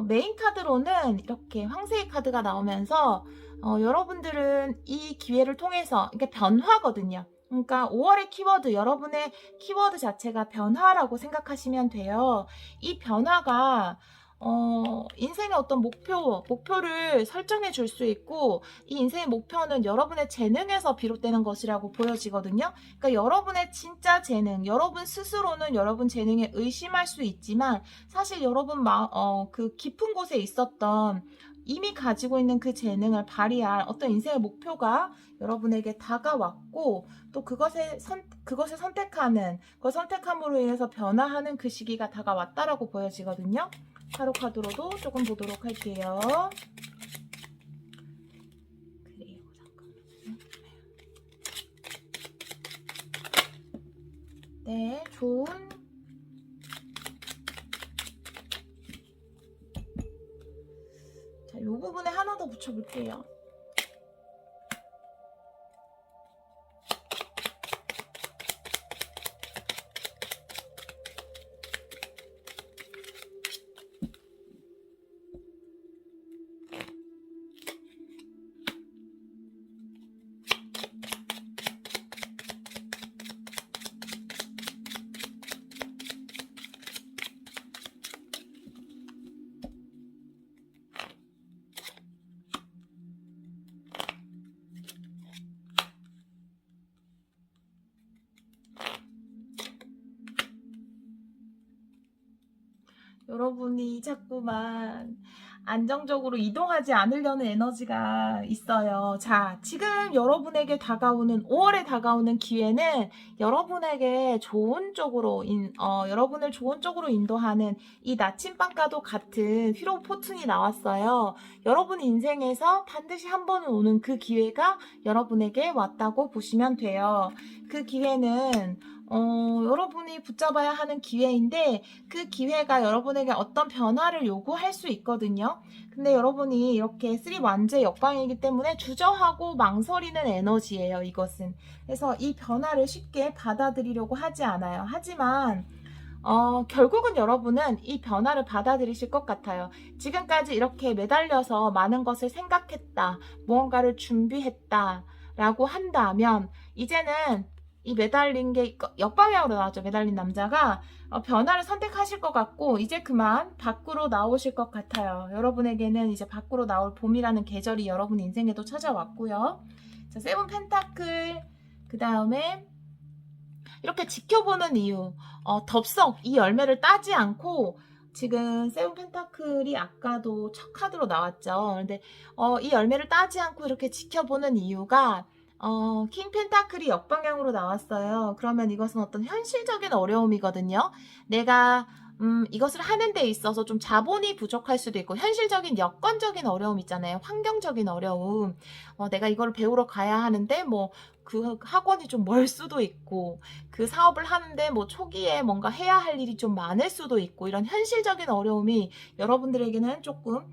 메인 카드로는 이렇게 황새의 카드가 나오면서 여러분들은 이 기회를 통해서 이게 변화거든요. 그러니까 5월의 키워드, 여러분의 키워드 자체가 변화라고 생각하시면 돼요. 이 변화가 인생의 어떤 목표를 설정해 줄 수 있고 이 인생의 목표는 여러분의 재능에서 비롯되는 것이라고 보여지거든요. 그러니까 여러분의 진짜 재능, 여러분 스스로는 여러분 재능에 의심할 수 있지만 사실 여러분 그 깊은 곳에 있었던 이미 가지고 있는 그 재능을 발휘할 어떤 인생의 목표가 여러분에게 다가왔고 또 그것을 선택하는 그 선택함으로 인해서 변화하는 그 시기가 다가왔다라고 보여지거든요. 타로 카드로도 조금 보도록 할게요. 그래요, 잠깐만요. 네, 좋은 자, 이 부분에 하나 더 붙여볼게요. 여러분이 자꾸만 안정적으로 이동하지 않으려는 에너지가 있어요. 자, 지금 여러분에게 다가오는 5월에 다가오는 기회는 여러분에게 좋은 쪽으로 여러분을 좋은 쪽으로 인도하는 이 나침반과도 같은 휘로 포춘이 나왔어요. 여러분 인생에서 반드시 한 번은 오는 그 기회가 여러분에게 왔다고 보시면 돼요. 그 기회는 여러분이 붙잡아야 하는 기회인데 그 기회가 여러분에게 어떤 변화를 요구할 수 있거든요. 근데 여러분이 이렇게 3 완즈의 역방이기 때문에 주저하고 망설이는 에너지예요, 이것은. 그래서 이 변화를 쉽게 받아들이려고 하지 않아요. 하지만 결국은 여러분은 이 변화를 받아들이실 것 같아요. 지금까지 이렇게 매달려서 많은 것을 생각했다, 무언가를 준비했다 라고 한다면 이제는 이 매달린 게 역방향으로 나왔죠. 매달린 남자가 변화를 선택하실 것 같고 이제 그만 밖으로 나오실 것 같아요. 여러분에게는 이제 밖으로 나올 봄이라는 계절이 여러분 인생에도 찾아왔고요. 자, 세븐 펜타클, 그 다음에 이렇게 지켜보는 이유, 덥석 이 열매를 따지 않고 지금 세븐 펜타클이 아까도 첫 카드로 나왔죠. 근데 이 열매를 따지 않고 이렇게 지켜보는 이유가 킹 펜타클이 역방향으로 나왔어요. 그러면 이것은 어떤 현실적인 어려움이거든요. 내가 이것을 하는 데 있어서 좀 자본이 부족할 수도 있고 현실적인 여건적인 어려움 있잖아요. 환경적인 어려움. 내가 이걸 배우러 가야 하는데 뭐 그 학원이 좀 멀 수도 있고 그 사업을 하는데 뭐 초기에 뭔가 해야 할 일이 좀 많을 수도 있고 이런 현실적인 어려움이 여러분들에게는 조금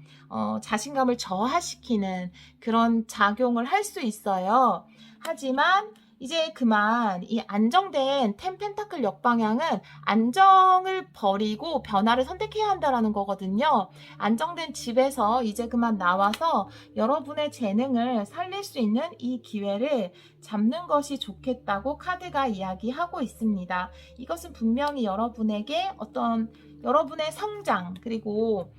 자신감을 저하시키는 그런 작용을 할 수 있어요. 하지만 이제 그만 이 안정된 텐 펜타클 역방향은 안정을 버리고 변화를 선택해야 한다라는 거거든요. 안정된 집에서 이제 그만 나와서 여러분의 재능을 살릴 수 있는 이 기회를 잡는 것이 좋겠다고 카드가 이야기하고 있습니다. 이것은 분명히 여러분에게 어떤 여러분의 성장 그리고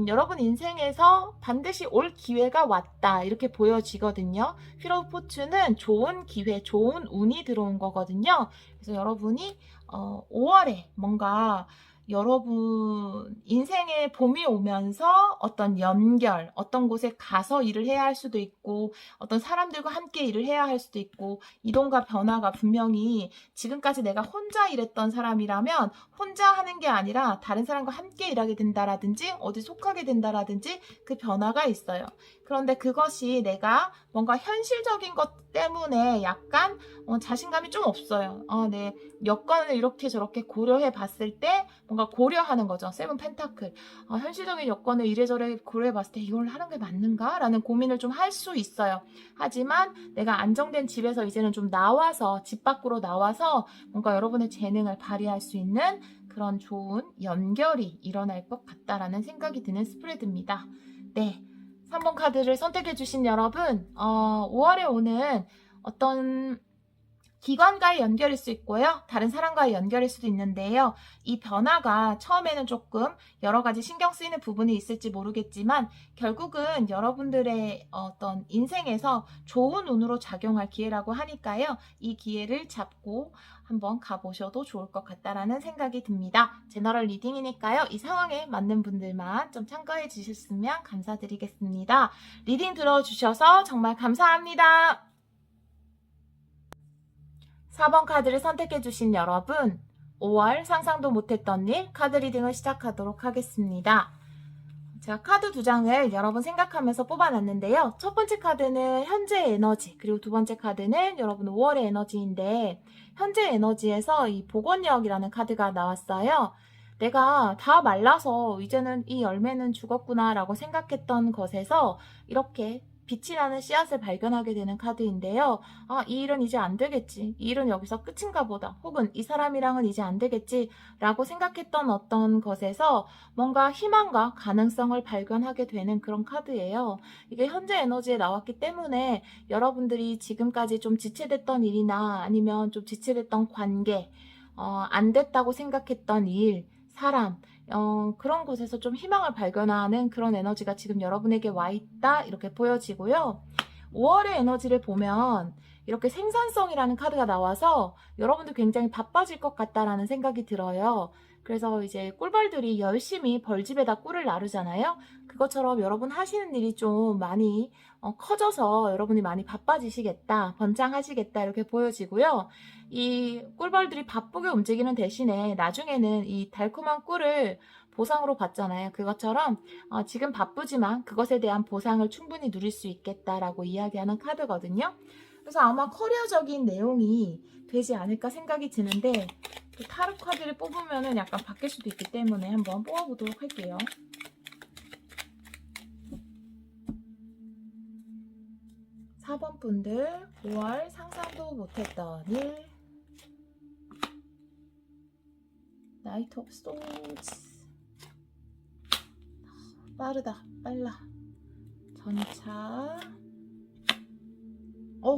여러분 인생에서 반드시 올 기회가 왔다 이렇게 보여지거든요. 휠 오브 포춘은 좋은 기회, 좋은 운이 들어온 거거든요. 그래서 여러분이 5월에 뭔가 여러분 인생의 봄이 오면서 어떤 연결, 어떤 곳에 가서 일을 해야 할 수도 있고 어떤 사람들과 함께 일을 해야 할 수도 있고 이동과 변화가 분명히 지금까지 내가 혼자 일했던 사람이라면 혼자 하는 게 아니라 다른 사람과 함께 일하게 된다라든지 어디 속하게 된다라든지 그 변화가 있어요. 그런데 그것이 내가 뭔가 현실적인 것 때문에 약간 자신감이 좀 없어요. 네. 여건을 이렇게 저렇게 고려해 봤을 때 뭔가 고려하는 거죠. 세븐 펜타클. 현실적인 여건을 이래저래 고려해 봤을 때 이걸 하는 게 맞는가? 라는 고민을 좀 할 수 있어요. 하지만 내가 안정된 집에서 이제는 좀 나와서 집 밖으로 나와서 뭔가 여러분의 재능을 발휘할 수 있는 그런 좋은 연결이 일어날 것 같다라는 생각이 드는 스프레드입니다. 네. 3번 카드를 선택해 주신 여러분 5월에 오는 어떤 기관과의 연결일 수 있고요. 다른 사람과의 연결일 수도 있는데요. 이 변화가 처음에는 조금 여러 가지 신경 쓰이는 부분이 있을지 모르겠지만 결국은 여러분들의 어떤 인생에서 좋은 운으로 작용할 기회라고 하니까요. 이 기회를 잡고 한번 가보셔도 좋을 것 같다라는 생각이 듭니다. 제너럴 리딩이니까요. 이 상황에 맞는 분들만 좀 참고해 주셨으면 감사드리겠습니다. 리딩 들어주셔서 정말 감사합니다. 4번 카드를 선택해주신 여러분, 5월 상상도 못했던 일 카드 리딩을 시작하도록 하겠습니다. 제가 카드 2장을 여러분 생각하면서 뽑아놨는데요. 첫 번째 카드는 현재의 에너지, 그리고 두 번째 카드는 여러분 5월의 에너지인데 현재 에너지에서 이 복원력이라는 카드가 나왔어요. 내가 다 말라서 이제는 이 열매는 죽었구나 라고 생각했던 것에서 이렇게 빛이 나는 씨앗을 발견하게 되는 카드인데요. 이 일은 이제 안 되겠지. 이 일은 여기서 끝인가 보다. 혹은 이 사람이랑은 이제 안 되겠지. 라고 생각했던 어떤 것에서 뭔가 희망과 가능성을 발견하게 되는 그런 카드예요. 이게 현재 에너지에 나왔기 때문에 여러분들이 지금까지 좀 지체됐던 일이나 아니면 좀 지체됐던 관계, 안 됐다고 생각했던 일, 사람, 그런 곳에서 좀 희망을 발견하는 그런 에너지가 지금 여러분에게 와 있다 이렇게 보여지고요. 5월의 에너지를 보면 이렇게 생산성이라는 카드가 나와서 여러분들 굉장히 바빠질 것 같다라는 생각이 들어요. 그래서 이제 꿀벌들이 열심히 벌집에다 꿀을 나르잖아요. 그것처럼 여러분 하시는 일이 좀 많이 커져서 여러분이 많이 바빠지시겠다, 번창하시겠다 이렇게 보여지고요. 이 꿀벌들이 바쁘게 움직이는 대신에 나중에는 이 달콤한 꿀을 보상으로 받잖아요. 그것처럼 지금 바쁘지만 그것에 대한 보상을 충분히 누릴 수 있겠다라고 이야기하는 카드거든요. 그래서 아마 커리어적인 내용이 되지 않을까 생각이 드는데 또 타로 카드를 뽑으면 약간 바뀔 수도 있기 때문에 한번 뽑아보도록 할게요. 4번 분들 5월 상상도 못했던 일, 나이트 오브 소즈. 빠르다, 빨라. 전차.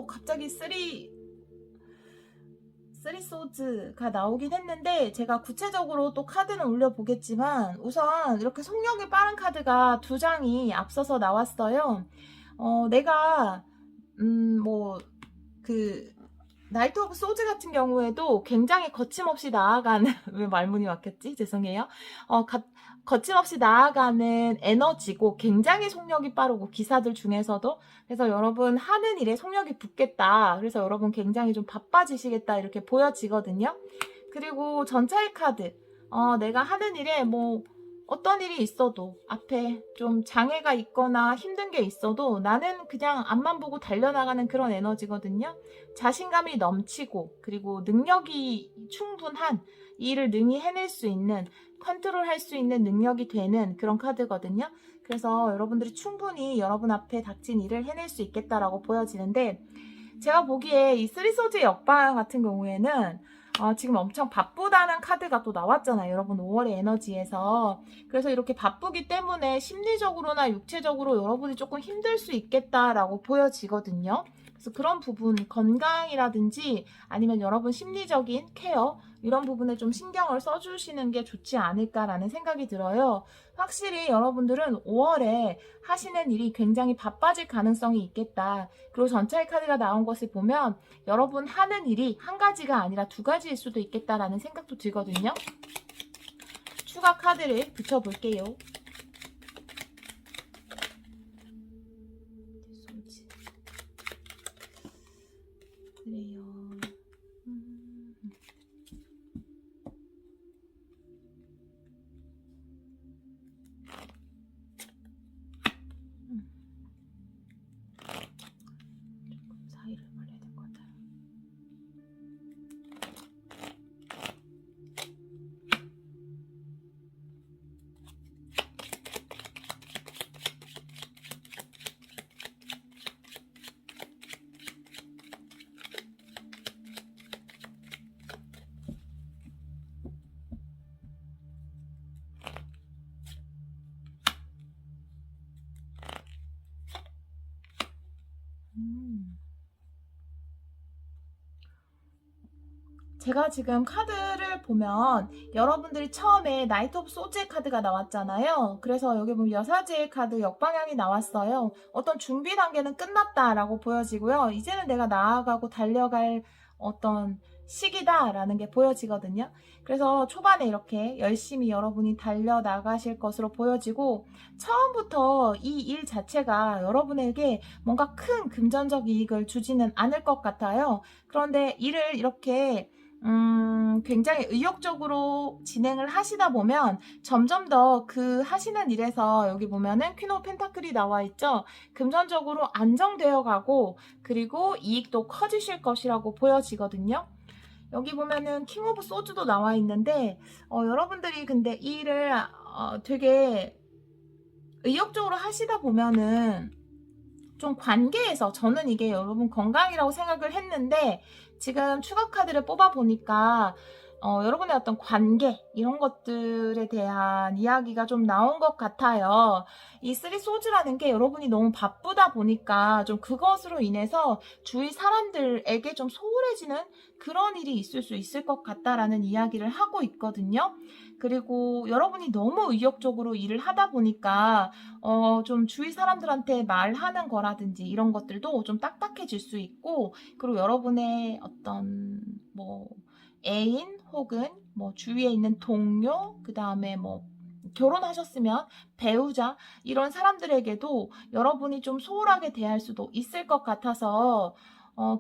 갑자기 쓰리 소즈가 나오긴 했는데 제가 구체적으로 또 카드는 올려보겠지만 우선 이렇게 속력이 빠른 카드가 2장이 앞서서 나왔어요. 내가 나이트 오브 소즈 같은 경우에도 굉장히 거침없이 나아가는 왜 말문이 막혔지? 죄송해요. 거침없이 나아가는 에너지고 굉장히 속력이 빠르고 기사들 중에서도 그래서 여러분 하는 일에 속력이 붙겠다. 그래서 여러분 굉장히 좀 바빠지시겠다 이렇게 보여지거든요. 그리고 전차의 카드 내가 하는 일에 어떤 일이 있어도 앞에 좀 장애가 있거나 힘든 게 있어도 나는 그냥 앞만 보고 달려나가는 그런 에너지거든요. 자신감이 넘치고 그리고 능력이 충분한 이 일을 능히 해낼 수 있는 컨트롤할 수 있는 능력이 되는 그런 카드거든요. 그래서 여러분들이 충분히 여러분 앞에 닥친 일을 해낼 수 있겠다라고 보여지는데 제가 보기에 이 쓰리소즈의 역방 같은 경우에는 지금 엄청 바쁘다는 카드가 또 나왔잖아요. 여러분 5월의 에너지에서. 그래서 이렇게 바쁘기 때문에 심리적으로나 육체적으로 여러분이 조금 힘들 수 있겠다라고 보여지거든요. 그래서 그런 부분, 건강이라든지 아니면 여러분 심리적인 케어 이런 부분에 좀 신경을 써주시는 게 좋지 않을까라는 생각이 들어요. 확실히 여러분들은 5월에 하시는 일이 굉장히 바빠질 가능성이 있겠다. 그리고 전차의 카드가 나온 것을 보면 여러분 하는 일이 한 가지가 아니라 2가지일 수도 있겠다라는 생각도 들거든요. 추가 카드를 붙여볼게요. 그래요. 조금 사이를 벌려야 될 것 같아요. 제가 지금 카드를 보면 여러분들이 처음에 나이트 오브 소즈의 카드가 나왔잖아요. 그래서 여기 보면 여사제의 카드 역방향이 나왔어요. 어떤 준비 단계는 끝났다라고 보여지고요. 이제는 내가 나아가고 달려갈 어떤 시기다라는 게 보여지거든요. 그래서 초반에 이렇게 열심히 여러분이 달려나가실 것으로 보여지고 처음부터 이 일 자체가 여러분에게 뭔가 큰 금전적 이익을 주지는 않을 것 같아요. 그런데 일을 이렇게 굉장히 의욕적으로 진행을 하시다 보면 점점 더 그 하시는 일에서 여기 보면은 퀸 오브 펜타클이 나와 있죠. 금전적으로 안정되어 가고 그리고 이익도 커지실 것이라고 보여지거든요. 여기 보면은 킹 오브 소즈도 나와 있는데 여러분들이 근데 이 일을 되게 의욕적으로 하시다 보면은 좀 관계에서 저는 이게 여러분 건강이라고 생각을 했는데 지금 추가 카드를 뽑아 보니까 여러분의 어떤 관계 이런 것들에 대한 이야기가 좀 나온 것 같아요. 이 쓰리 소즈라는 게 여러분이 너무 바쁘다 보니까 좀 그것으로 인해서 주위 사람들에게 좀 소홀해지는 그런 일이 있을 수 있을 것 같다라는 이야기를 하고 있거든요. 그리고 여러분이 너무 의욕적으로 일을 하다 보니까 좀 주위 사람들한테 말하는 거라든지 이런 것들도 좀 딱딱해질 수 있고 그리고 여러분의 어떤 애인 혹은 주위에 있는 동료 그 다음에 결혼하셨으면 배우자 이런 사람들에게도 여러분이 좀 소홀하게 대할 수도 있을 것 같아서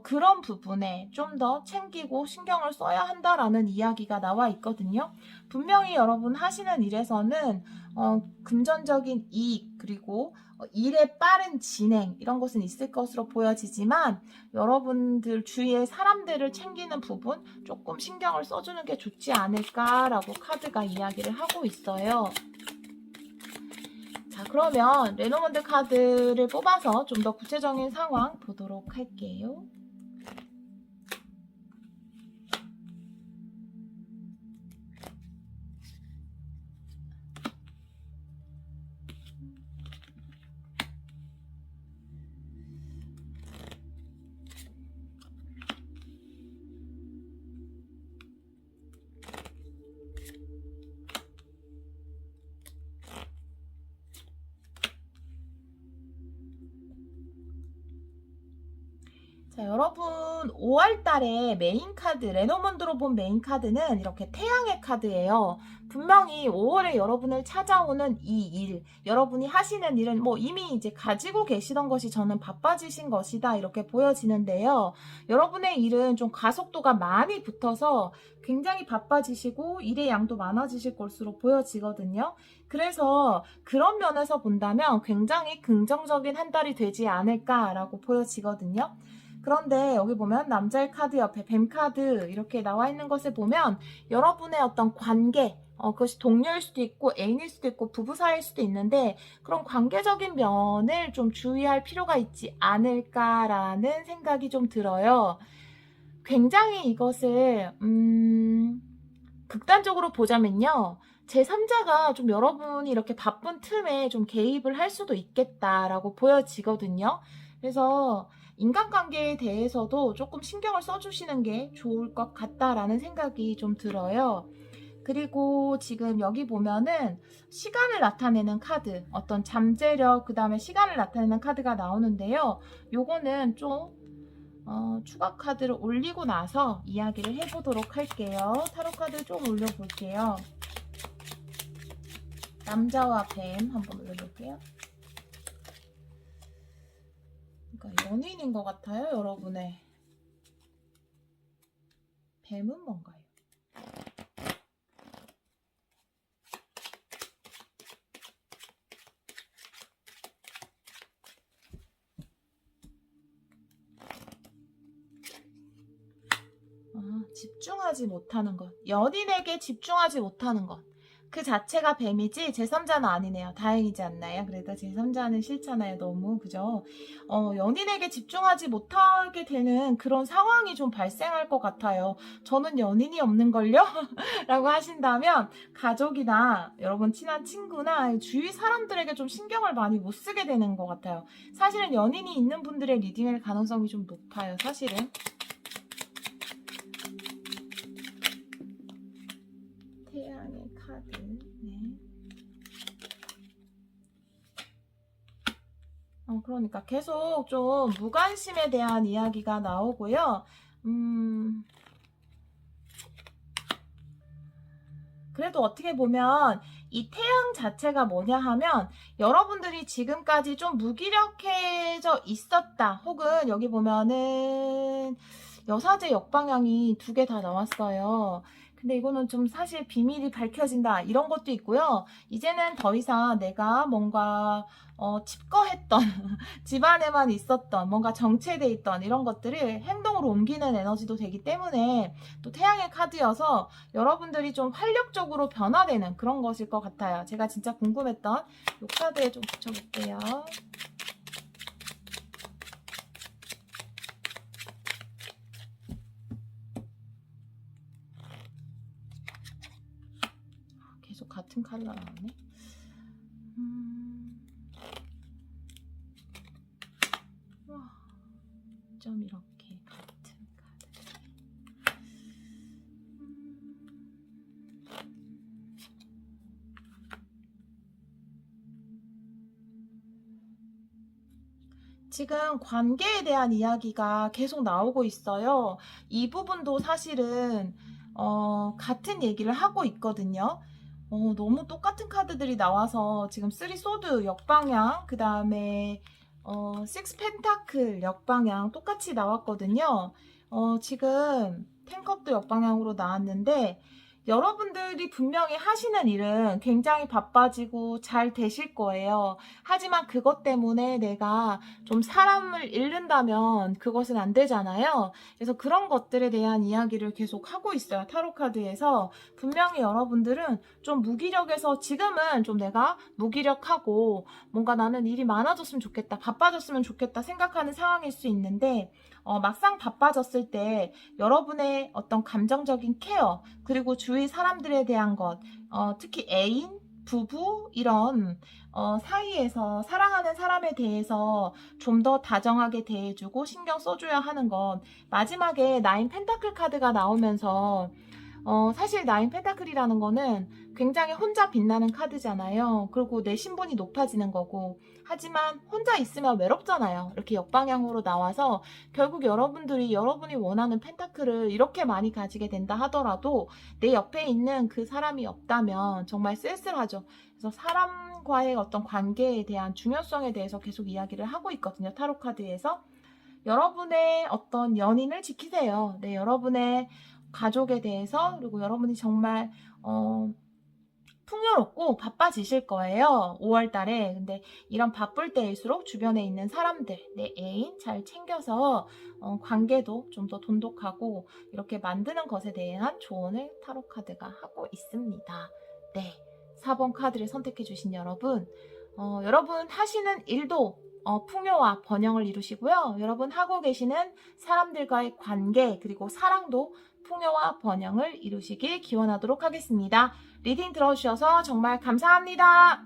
그런 부분에 좀 더 챙기고 신경을 써야 한다라는 이야기가 나와 있거든요. 분명히 여러분 하시는 일에서는 금전적인 이익 그리고 일의 빠른 진행 이런 것은 있을 것으로 보여지지만 여러분들 주위의 사람들을 챙기는 부분 조금 신경을 써주는 게 좋지 않을까라고 카드가 이야기를 하고 있어요. 자, 그러면 레노먼드 카드를 뽑아서 좀 더 구체적인 상황 보도록 할게요. 자, 여러분 5월 달에 메인 카드, 레노먼드로 본 메인 카드는 이렇게 태양의 카드예요. 분명히 5월에 여러분을 찾아오는 이 일, 여러분이 하시는 일은 뭐 이미 이제 가지고 계시던 것이 저는 바빠지신 것이다 이렇게 보여지는데요. 여러분의 일은 좀 가속도가 많이 붙어서 굉장히 바빠지시고 일의 양도 많아지실 것으로 보여지거든요. 그래서 그런 면에서 본다면 굉장히 긍정적인 한 달이 되지 않을까라고 보여지거든요. 그런데 여기 보면 남자의 카드 옆에 뱀 카드 이렇게 나와 있는 것을 보면 여러분의 어떤 관계, 그것이 동료일 수도 있고 애인일 수도 있고 부부 사이일 수도 있는데 그런 관계적인 면을 좀 주의할 필요가 있지 않을까라는 생각이 좀 들어요. 굉장히 이것을 극단적으로 보자면요. 제3자가 좀 여러분이 이렇게 바쁜 틈에 좀 개입을 할 수도 있겠다라고 보여지거든요. 그래서 인간관계에 대해서도 조금 신경을 써주시는 게 좋을 것 같다라는 생각이 좀 들어요. 그리고 지금 여기 보면은 시간을 나타내는 카드, 어떤 잠재력, 그 다음에 시간을 나타내는 카드가 나오는데요. 요거는 좀 추가 카드를 올리고 나서 이야기를 해보도록 할게요. 타로 카드 좀 올려볼게요. 남자와 뱀 한번 올려볼게요. 그러니까 연인인 것 같아요, 여러분의. 뱀은 뭔가요? 집중하지 못하는 것. 연인에게 집중하지 못하는 것. 그 자체가 뱀이지 제3자는 아니네요. 다행이지 않나요? 그래도 제3자는 싫잖아요. 너무 그죠? 연인에게 집중하지 못하게 되는 그런 상황이 좀 발생할 것 같아요. 저는 연인이 없는걸요? 라고 하신다면 가족이나 여러분 친한 친구나 주위 사람들에게 좀 신경을 많이 못 쓰게 되는 것 같아요. 사실은 연인이 있는 분들의 리딩일 가능성이 좀 높아요. 사실은. 태양의 카드. 네. 그러니까 계속 좀 무관심에 대한 이야기가 나오고요. 그래도 어떻게 보면 이 태양 자체가 뭐냐 하면 여러분들이 지금까지 좀 무기력해져 있었다. 혹은 여기 보면은 여사제 역방향이 2개 다 나왔어요. 근데 이거는 좀 사실 비밀이 밝혀진다 이런 것도 있고요. 이제는 더 이상 내가 뭔가 칩거했던 집안에만 있었던 뭔가 정체돼 있던 이런 것들을 행동으로 옮기는 에너지도 되기 때문에 또 태양의 카드여서 여러분들이 좀 활력적으로 변화되는 그런 것일 것 같아요. 제가 진짜 궁금했던 이 카드에 좀 붙여볼게요. 계속 같은 카드가 나오네. 와, 좀 이렇게 같은 카드. 지금 관계에 대한 이야기가 계속 나오고 있어요. 이 부분도 사실은 같은 얘기를 하고 있거든요. 너무 똑같은 카드들이 나와서 지금 3 소드 역방향, 그 다음에 6 펜타클 역방향 똑같이 나왔거든요. 지금 10컵도 역방향으로 나왔는데 여러분들이 분명히 하시는 일은 굉장히 바빠지고 잘 되실 거예요. 하지만 그것 때문에 내가 좀 사람을 잃는다면 그것은 안 되잖아요. 그래서 그런 것들에 대한 이야기를 계속 하고 있어요. 타로카드에서. 분명히 여러분들은 좀 무기력해서 지금은 좀 내가 무기력하고 뭔가 나는 일이 많아졌으면 좋겠다, 바빠졌으면 좋겠다 생각하는 상황일 수 있는데 막상 바빠졌을 때 여러분의 어떤 감정적인 케어 그리고 주위 사람들에 대한 것, 특히 애인, 부부 이런 사이에서 사랑하는 사람에 대해서 좀 더 다정하게 대해주고 신경 써줘야 하는 건 마지막에 9 펜타클 카드가 나오면서 사실 나인 펜타클이라는 거는 굉장히 혼자 빛나는 카드잖아요. 그리고 내 신분이 높아지는 거고. 하지만 혼자 있으면 외롭잖아요. 이렇게 역방향으로 나와서 결국 여러분이 원하는 펜타클을 이렇게 많이 가지게 된다 하더라도 내 옆에 있는 그 사람이 없다면 정말 쓸쓸하죠. 그래서 사람과의 어떤 관계에 대한 중요성에 대해서 계속 이야기를 하고 있거든요. 타로 카드에서. 여러분의 어떤 연인을 지키세요. 네, 여러분의 가족에 대해서, 그리고 여러분이 정말 풍요롭고 바빠지실 거예요. 5월 달에. 근데 이런 바쁠 때일수록 주변에 있는 사람들, 내 애인 잘 챙겨서 관계도 좀 더 돈독하고 이렇게 만드는 것에 대한 조언을 타로 카드가 하고 있습니다. 네. 4번 카드를 선택해 주신 여러분, 여러분 하시는 일도 풍요와 번영을 이루시고요. 여러분 하고 계시는 사람들과의 관계 그리고 사랑도 풍요와 번영을 이루시길 기원하도록 하겠습니다. 리딩 들어주셔서 정말 감사합니다.